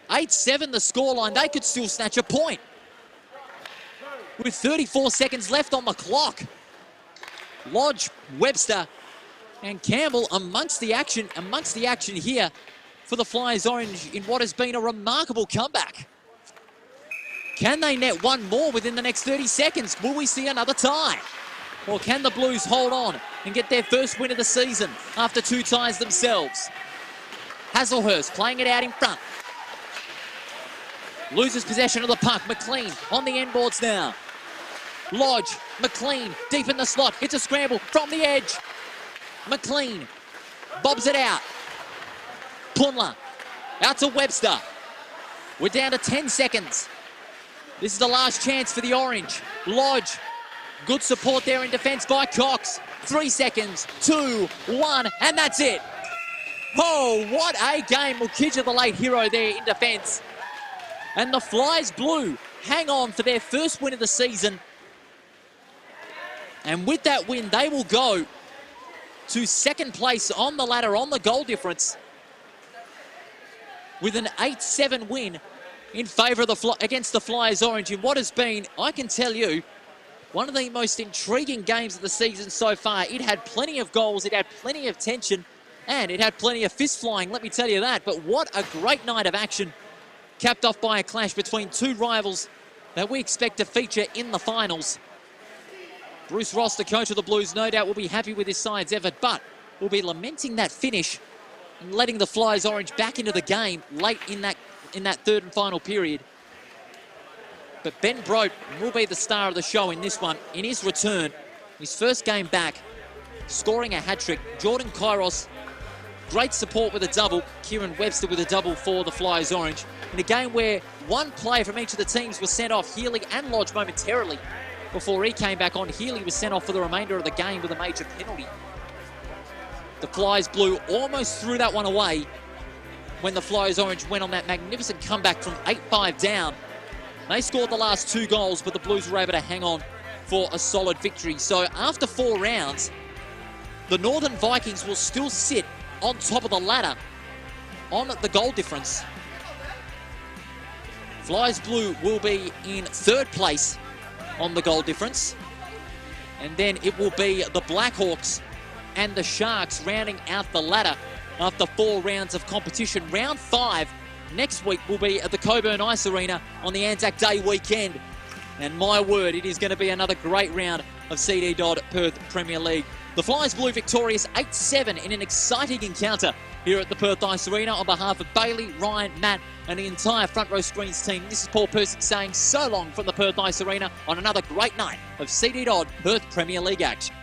8-7 the scoreline. They could still snatch a point with 34 seconds left on the clock. Lodge, Webster, and Campbell amongst the action here for the Flyers Orange in what has been a remarkable comeback. Can they net one more within the next 30 seconds? Will we see another tie? Or can the Blues hold on and get their first win of the season after 2 ties themselves? Hazelhurst playing it out in front. Loses possession of the puck. McLean on the end boards now. Lodge, McLean deep in the slot. It's a scramble from the edge. McLean bobs it out. Punla out to Webster. We're down to 10 seconds. This is the last chance for the Orange. Lodge, good support there in defence by Cox. 3 seconds, 2, 1, and that's it. Oh, what a game. Mukija, the late hero there in defence. And the Flyers Blue hang on for their first win of the season. And with that win, they will go to second place on the ladder on the goal difference with an 8-7 win in favour of against the Flyers Orange in what has been, I can tell you, one of the most intriguing games of the season so far. It had plenty of goals, it had plenty of tension, and it had plenty of fist flying, let me tell you that. But what a great night of action, capped off by a clash between two rivals that we expect to feature in the finals. Bruce Ross, the coach of the Blues, no doubt will be happy with his side's effort, but will be lamenting that finish and letting the Flyers Orange back into the game late in that third and final period. But Ben Brote will be the star of the show in this one. In his return, his first game back, scoring a hat-trick. Jordan Kairos, great support with a double. Kieran Webster with a double for the Flyers Orange. In a game where one player from each of the teams was sent off, Healy and Lodge momentarily. Before he came back on, Healy was sent off for the remainder of the game with a major penalty. The Flyers Blue almost threw that one away when the Flyers Orange went on that magnificent comeback from 8-5 down. They scored the last 2 goals, but the Blues were able to hang on for a solid victory. So after 4 rounds, the Northern Vikings will still sit on top of the ladder on the goal difference. Flyers Blue will be in 3rd place on the goal difference. And then it will be the Blackhawks and the Sharks rounding out the ladder after 4 rounds of competition. Round 5 next week will be at the Coburn Ice Arena on the Anzac Day weekend. And my word, it is going to be another great round of CD Dodd Perth Premier League. The Flyers Blue victorious 8-7 in an exciting encounter here at the Perth Ice Arena. On behalf of Bailey, Ryan, Matt and the entire Front Row Screens team, this is Paul Persick saying so long from the Perth Ice Arena on another great night of CD Dodd Perth Premier League action.